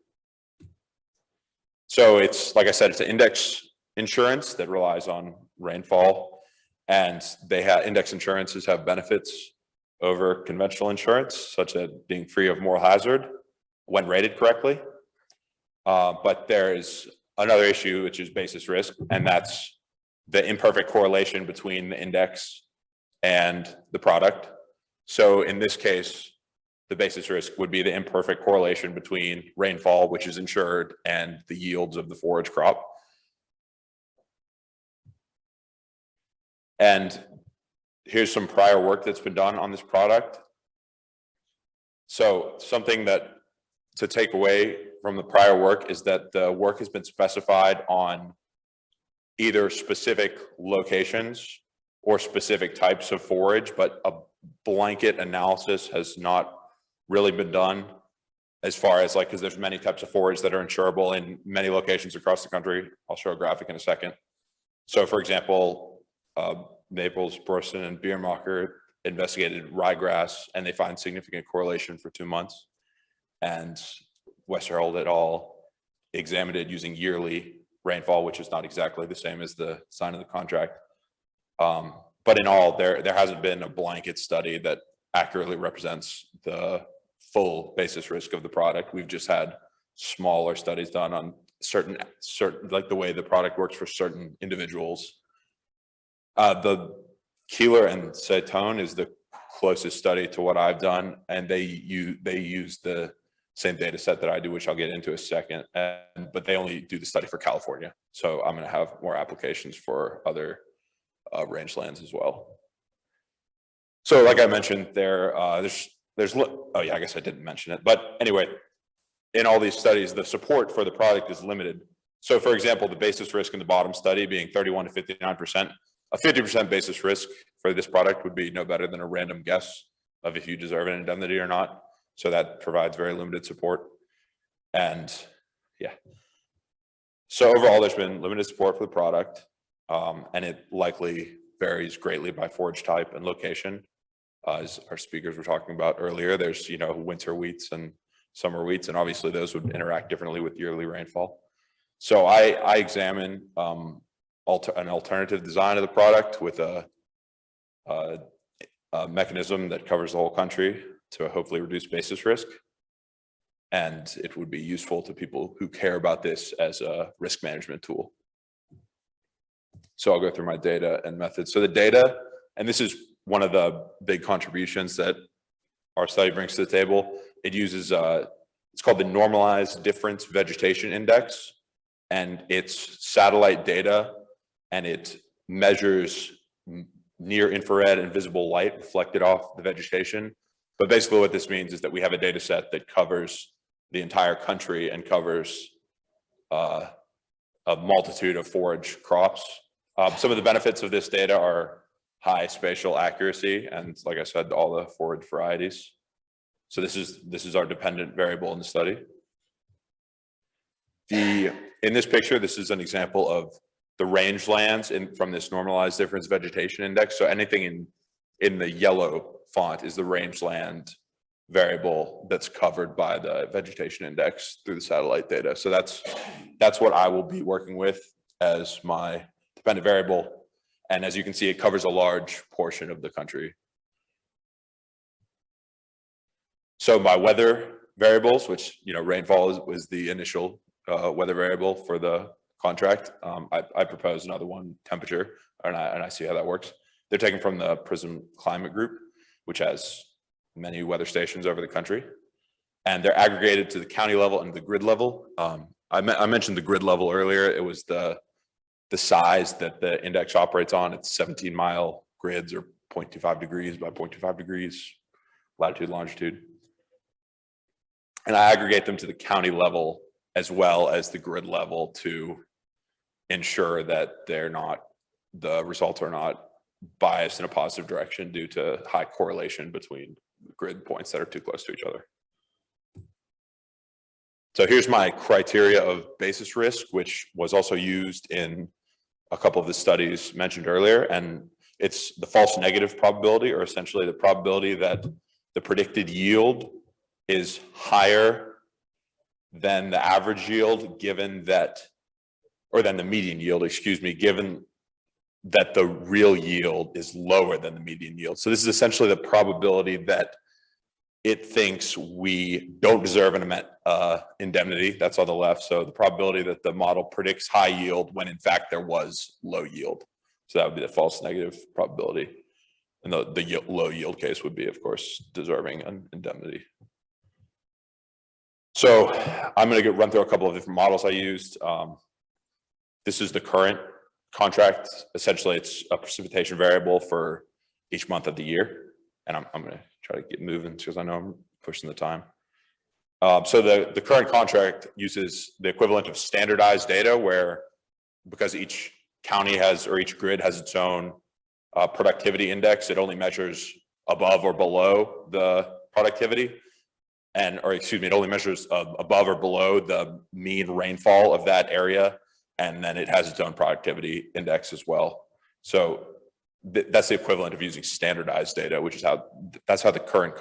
So it's, like I said, it's an index insurance that relies on rainfall, and index insurances have benefits over conventional insurance, such as being free of moral hazard when rated correctly. But there's another issue, which is basis risk, and that's the imperfect correlation between the index and the product. So in this case, the basis risk would be the imperfect correlation between rainfall, which is insured, and the yields of the forage crop. And here's some prior work that's been done on this product. So something that to take away from the prior work is that the work has been specified on either specific locations or specific types of forage, but a blanket analysis has not really been done as far as like, because there's many types of forage that are insurable in many locations across the country. I'll show a graphic in a second. So for example, Naples, Burson, and Biermacher investigated ryegrass, and they find significant correlation for 2 months. And Westerhold et al. Examined it using yearly rainfall, which is not exactly the same as the sign of the contract. But in all, there hasn't been a blanket study that accurately represents the full basis risk of the product. We've just had smaller studies done on certain like the way the product works for certain individuals. The Keeler and Saitone is the closest study to what I've done, and they use the same data set that I do, which I'll get into a second, but they only do the study for California. So I'm going to have more applications for other rangelands as well. So like I mentioned, there's oh yeah, I guess I didn't mention it, but anyway, in all these studies, the support for the product is limited. So for example, the basis risk in the bottom study being 31 to 59%, a 50% basis risk for this product would be no better than a random guess of if you deserve an indemnity or not. So that provides very limited support. And yeah, so overall, there's been limited support for the product, and it likely varies greatly by forage type and location. As our speakers were talking about earlier, there's, you know, winter wheats and summer wheats, and obviously those would interact differently with yearly rainfall. So I examine an alternative design of the product with a mechanism that covers the whole country to hopefully reduce basis risk. And it would be useful to people who care about this as a risk management tool. So I'll go through my data and methods. So the data, and this is one of the big contributions that our study brings to the table. It uses, it's called the Normalized Difference Vegetation Index, and it's satellite data, and it measures near infrared and visible light reflected off the vegetation. But basically what this means is that we have a data set that covers the entire country and covers a multitude of forage crops. Some of the benefits of this data are high spatial accuracy, and like I said, all the forage varieties. So this is our dependent variable in the study. In this picture, this is an example of the rangelands from this normalized difference vegetation index. So anything in the yellow font is the rangeland variable that's covered by the vegetation index through the satellite data. So that's what I will be working with as my dependent variable. And as you can see, it covers a large portion of the country. So my weather variables, which, you know, rainfall was the initial weather variable for the contract. I propose another one, temperature, and I see how that works. They're taken from the PRISM Climate Group, which has many weather stations over the country, and they're aggregated to the county level and the grid level. I mentioned the grid level earlier. It was the size that the index operates on. It's 17-mile grids, or 0.25 degrees by 0.25 degrees, latitude, longitude. And I aggregate them to the county level as well as the grid level to ensure that the results are not biased in a positive direction due to high correlation between grid points that are too close to each other. So here's my criteria of basis risk, which was also used in a couple of the studies mentioned earlier. And it's the false negative probability, or essentially the probability that the predicted yield is higher than the average yield, given that, or than the median yield, excuse me, given that the real yield is lower than the median yield. So this is essentially the probability that it thinks we don't deserve an indemnity. That's on the left. So the probability that the model predicts high yield when in fact there was low yield. So that would be the false negative probability. And the low yield case would be, of course, deserving indemnity. So I'm going to run through a couple of different models I used. This is the current contract. Essentially, it's a precipitation variable for each month of the year. And I'm going to try to get moving because I know I'm pushing the time. So the current contract uses the equivalent of standardized data where, because each county has, or each grid has its own productivity index, it only measures above or below the productivity. It only measures above or below the mean rainfall of that area. And then it has its own productivity index as well. So that's the equivalent of using standardized data, which is that's how the current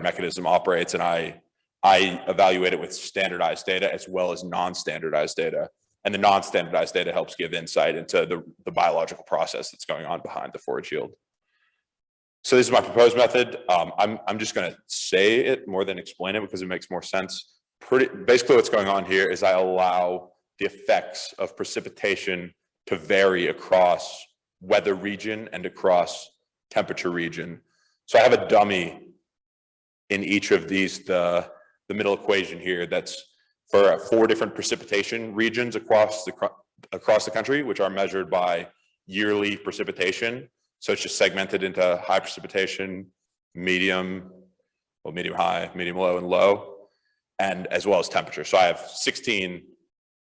mechanism operates. And I evaluate it with standardized data as well as non-standardized data. And the non-standardized data helps give insight into the biological process that's going on behind the forage yield. So this is my proposed method. I'm just going to say it more than explain it because it makes more sense. Basically what's going on here is I allow the effects of precipitation to vary across weather region and across temperature region. So I have a dummy in each of these, the middle equation here, that's for 4 different precipitation regions across the country, which are measured by yearly precipitation. So it's just segmented into high precipitation, medium high, medium low, and low, and as well as temperature. So I have 16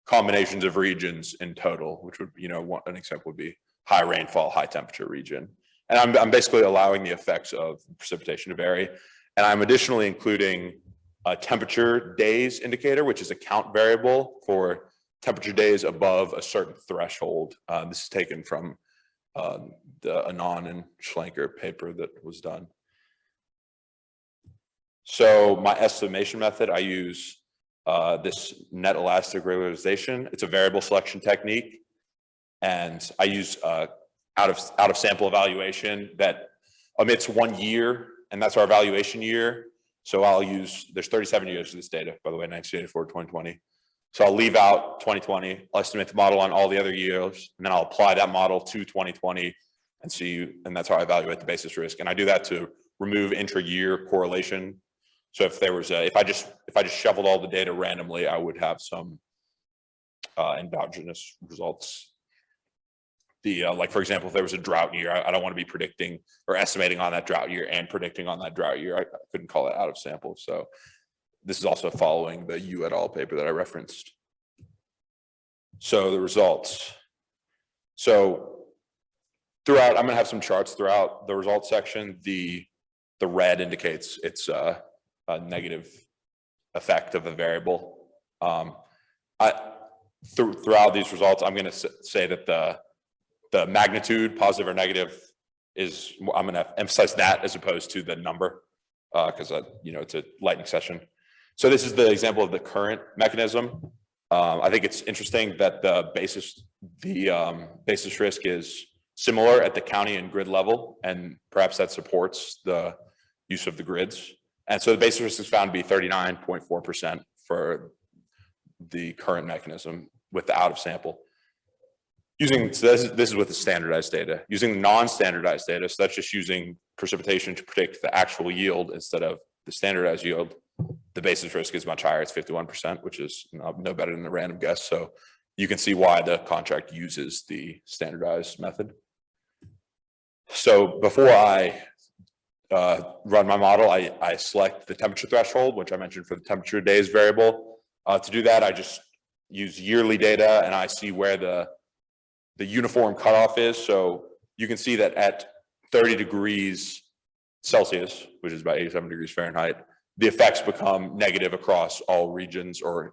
combinations of regions in total, which would, an example would be high rainfall, high temperature region. And I'm basically allowing the effects of precipitation to vary. And I'm additionally including a temperature days indicator, which is a count variable for temperature days above a certain threshold. This is taken from the Anand and Schlenker paper that was done. So my estimation method, I use this net elastic regularization. It's a variable selection technique. And I use out of sample evaluation that omits 1 year, and that's our evaluation year. So there's 37 years of this data, by the way, 1984 to 2020. So I'll leave out 2020, I'll estimate the model on all the other years, and then I'll apply that model to 2020 and that's how I evaluate the basis risk. And I do that to remove intra-year correlation. So if I just shoveled all the data randomly, I would have some endogenous results. Like for example, if there was a drought year, I don't want to be predicting or estimating on that drought year and predicting on that drought year. I couldn't call it out of sample. So this is also following the Yu et al. Paper that I referenced. So the results. So throughout, I'm going to have some charts throughout the results section. The red indicates it's a negative effect of a variable. Throughout these results, I'm going to say that the magnitude, positive or negative, I'm going to emphasize that as opposed to the number, because it's a lightning session. So this is the example of the current mechanism. I think it's interesting that the basis risk is similar at the county and grid level, and perhaps that supports the use of the grids. And so the basis risk is found to be 39.4% for the current mechanism with the out of sample. So this is with the standardized data. Using non-standardized data, so that's just using precipitation to predict the actual yield instead of the standardized yield, the basis risk is much higher. It's 51%, which is no better than the random guess. So you can see why the contract uses the standardized method. So before I run my model, I select the temperature threshold, which I mentioned for the temperature days variable. To do that, I just use yearly data and I see where the uniform cutoff is. So you can see that at 30 degrees Celsius, which is about 87 degrees Fahrenheit, the effects become negative across all regions or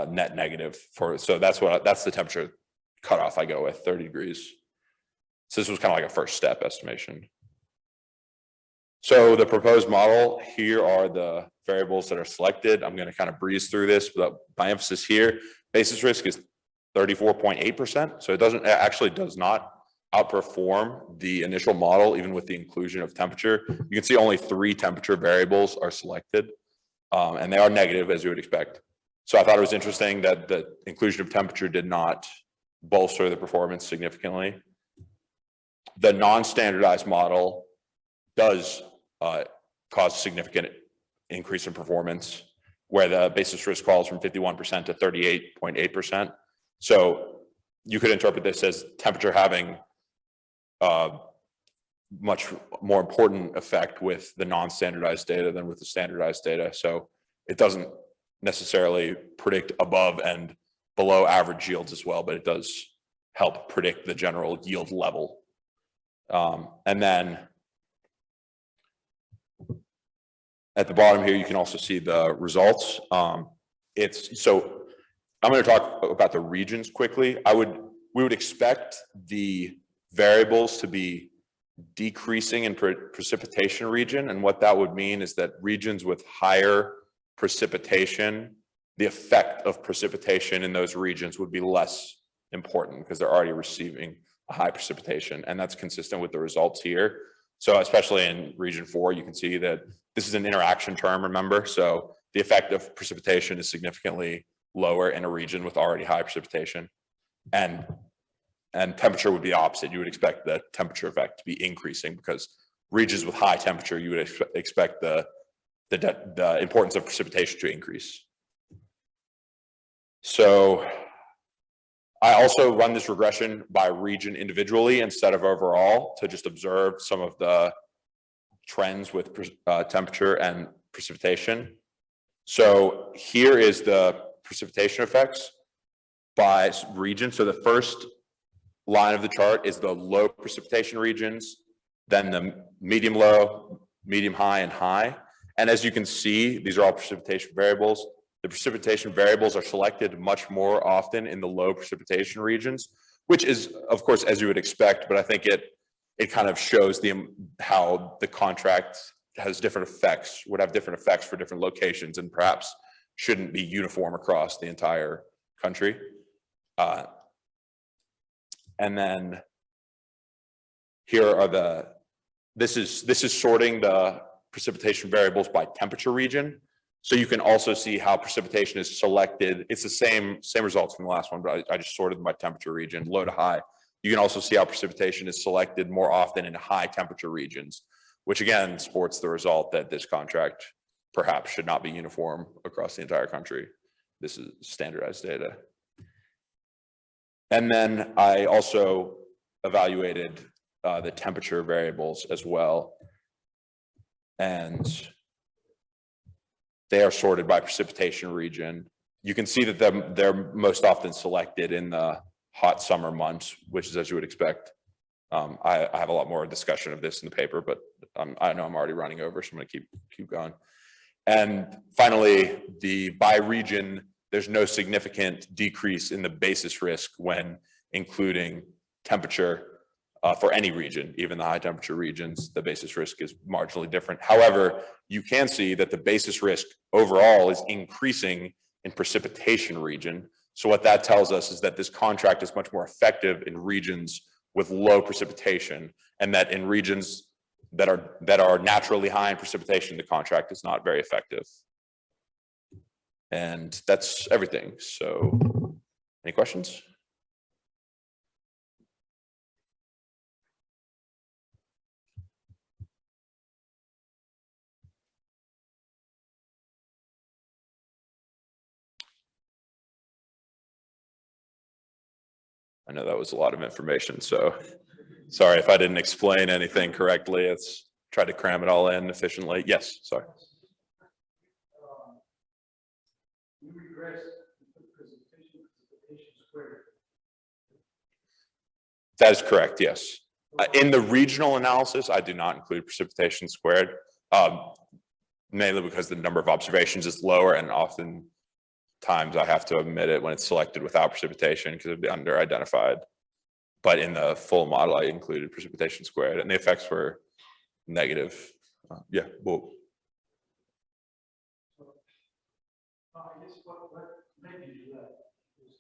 net negative so that's the temperature cutoff I go with, 30 degrees. So this was kind of like a first step estimation. So the proposed model, here are the variables that are selected. I'm going to kind of breeze through this, but my emphasis here, basis risk is 34.8%. So it actually does not outperform the initial model, even with the inclusion of temperature. You can see only 3 temperature variables are selected, and they are negative as you would expect. So I thought it was interesting that the inclusion of temperature did not bolster the performance significantly. the non-standardized model does cause significant increase in performance, where the basis risk falls from 51% to 38.8%. So you could interpret this as temperature having much more important effect with the non-standardized data than with the standardized data. So it doesn't necessarily predict above and below average yields as well, but it does help predict the general yield level. And then at the bottom here, you can also see the results. So I'm going to talk about the regions quickly. We would expect the variables to be decreasing in precipitation region. And what that would mean is that regions with higher precipitation, the effect of precipitation in those regions would be less important because they're already receiving a high precipitation. And that's consistent with the results here. So especially in region 4, you can see that this is an interaction term, remember? So the effect of precipitation is significantly lower in a region with already high precipitation. And temperature would be opposite. You would expect the temperature effect to be increasing because regions with high temperature, you would expect the importance of precipitation to increase. So I also run this regression by region individually instead of overall to just observe some of the trends with temperature and precipitation. So here is the precipitation effects by region. So the first line of the chart is the low precipitation regions, then the medium low, medium high, and high. And as you can see, these are all precipitation variables. The precipitation variables are selected much more often in the low precipitation regions, which is, of course, as you would expect, but I think it kind of shows how the contract has different effects, would have different effects for different locations, and perhaps shouldn't be uniform across the entire country. And then here are this is sorting the precipitation variables by temperature region. So you can also see how precipitation is selected. It's the same results from the last one, but I just sorted them by temperature region, low to high. You can also see how precipitation is selected more often in high temperature regions, which again supports the result that this contract perhaps should not be uniform across the entire country. This is standardized data. And then I also evaluated the temperature variables as well. And they are sorted by precipitation region. You can see that they're most often selected in the hot summer months, which is as you would expect. I have a lot more discussion of this in the paper, but I know I'm already running over, so I'm going to keep going. And finally, by region, there's no significant decrease in the basis risk when including temperature for any region, even the high temperature regions. The basis risk is marginally different. However, you can see that the basis risk overall is increasing in precipitation region. So what that tells us is that this contract is much more effective in regions with low precipitation, and that in regions that are naturally high in precipitation, the contract is not very effective. And that's everything. So any questions? I know that was a lot of information, so sorry if I didn't explain anything correctly. It's tried to cram it all in efficiently. Yes, sorry. You regress precipitation squared. That is correct, yes. In the regional analysis, I do not include precipitation squared, mainly because the number of observations is lower, and often times I have to omit it when it's selected without precipitation because it'd be under identified. But in the full model, I included precipitation squared, and the effects were negative. Yeah, well. I guess what made you do that is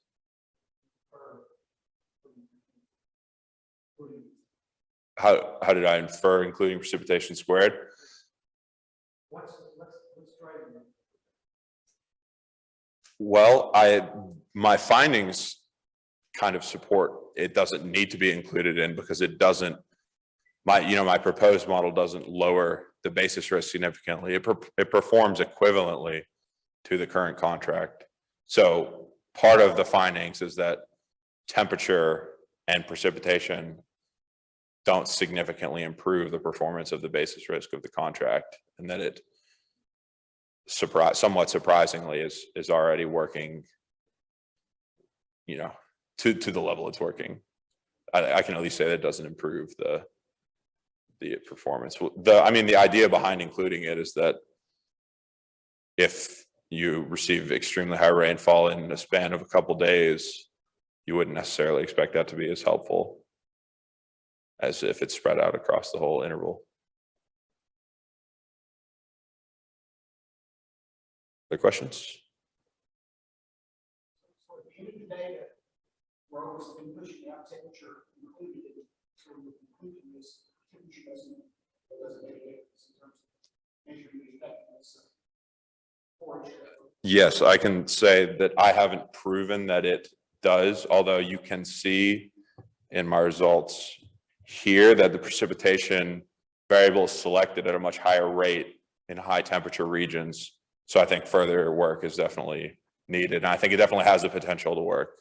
How did I infer including precipitation squared? what's driving it? Well, my findings kind of support it doesn't need to be included in because it doesn't my proposed model doesn't lower the basis risk significantly. It performs equivalently to the current contract. So part of the findings is that temperature and precipitation don't significantly improve the performance of the basis risk of the contract, and that it somewhat surprisingly is already working, to the level it's working. I can at least say that it doesn't improve the performance. The idea behind including it is that if you receive extremely high rainfall in a span of a couple days, you wouldn't necessarily expect that to be as helpful as if it's spread out across the whole interval. Other questions? So at the end of the day, we're always been pushing out temperature, including it, so including this temperature doesn't make a difference in terms of measuring the effectiveness of forage. Yes, I can say that I haven't proven that it does, although you can see in my results here that the precipitation variable is selected at a much higher rate in high temperature regions. So I think further work is definitely needed. And I think it definitely has the potential to work,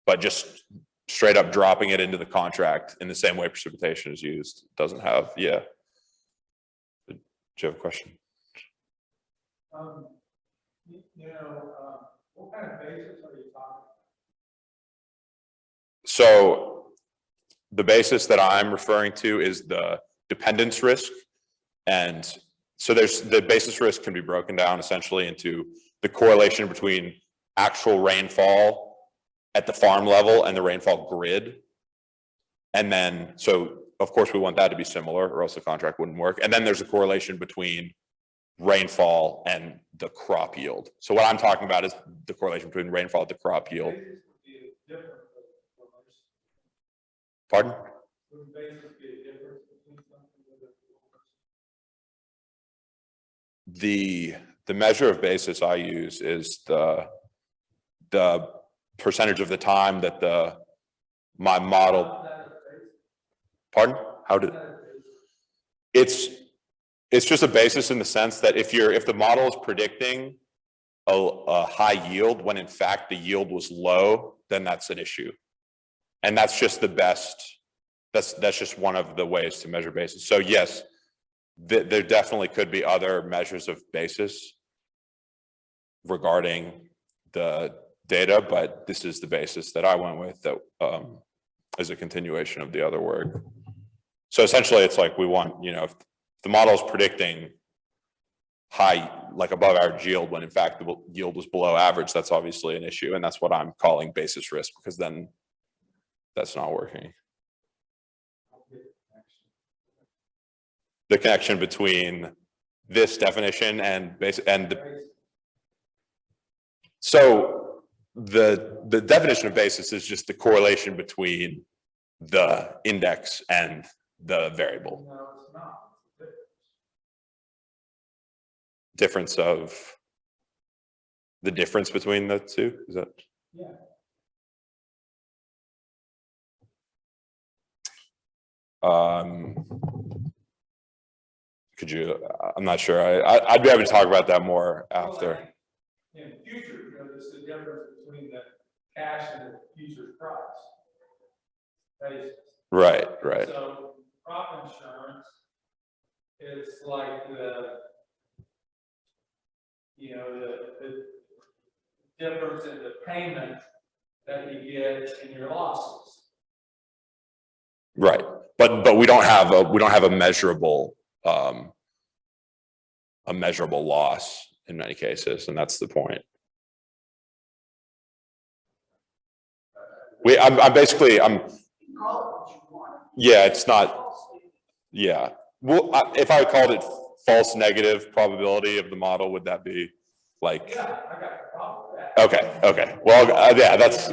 but just straight up dropping it into the contract in the same way precipitation is used doesn't have, yeah. Do you have a question? What kind of basis are you talking? So the basis that I'm referring to is the dependence risk. And so the basis risk can be broken down essentially into the correlation between actual rainfall at the farm level and the rainfall grid. And then, so of course we want that to be similar or else the contract wouldn't work. And then there's a correlation between rainfall and the crop yield. So what I'm talking about is the correlation between rainfall and the crop yield. Pardon? The measure of basis I use is the percentage of the time that my model. Pardon? How did? It's just a basis in the sense that if the model is predicting a high yield when in fact the yield was low, then that's an issue. And that's just the best, that's just one of the ways to measure basis. So yes, there definitely could be other measures of basis regarding the data, but this is the basis that I went with that is a continuation of the other work. So essentially it's like we want, if the model is predicting high, like above average yield, when in fact the yield was below average, that's obviously an issue. And that's what I'm calling basis risk, because then that's not working. The connection between this definition and so the definition of basis is just the correlation between the index and the variable. No, it's not. Difference of the difference between the two, is that? Yeah. Could you, I'm not sure. I'd be happy to talk about that more after. In the future, this is the difference between the cash and the future price. Basis. Right. So crop insurance, it's like the difference in the payment that you get in your losses. Right, but we don't have a measurable loss in many cases, and that's the point. Yeah, it's not. Yeah, well, if I called it false negative probability of the model, would that be like? Yeah, I got the problem with that. Okay. Well, yeah, that's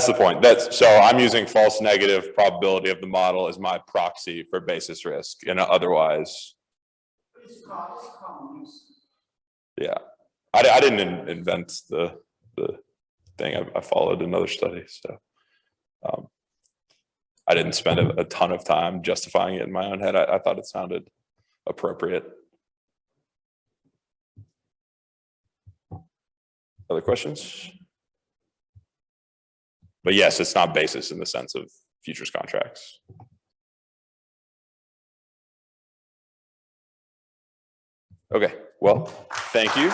the point. So I'm using false negative probability of the model as my proxy for basis risk, and otherwise. It's common use. Yeah, I didn't invent the thing. I followed another study. So, I didn't spend a ton of time justifying it in my own head. I thought it sounded appropriate. Other questions? But yes, it's not basis in the sense of futures contracts. Okay, well, thank you.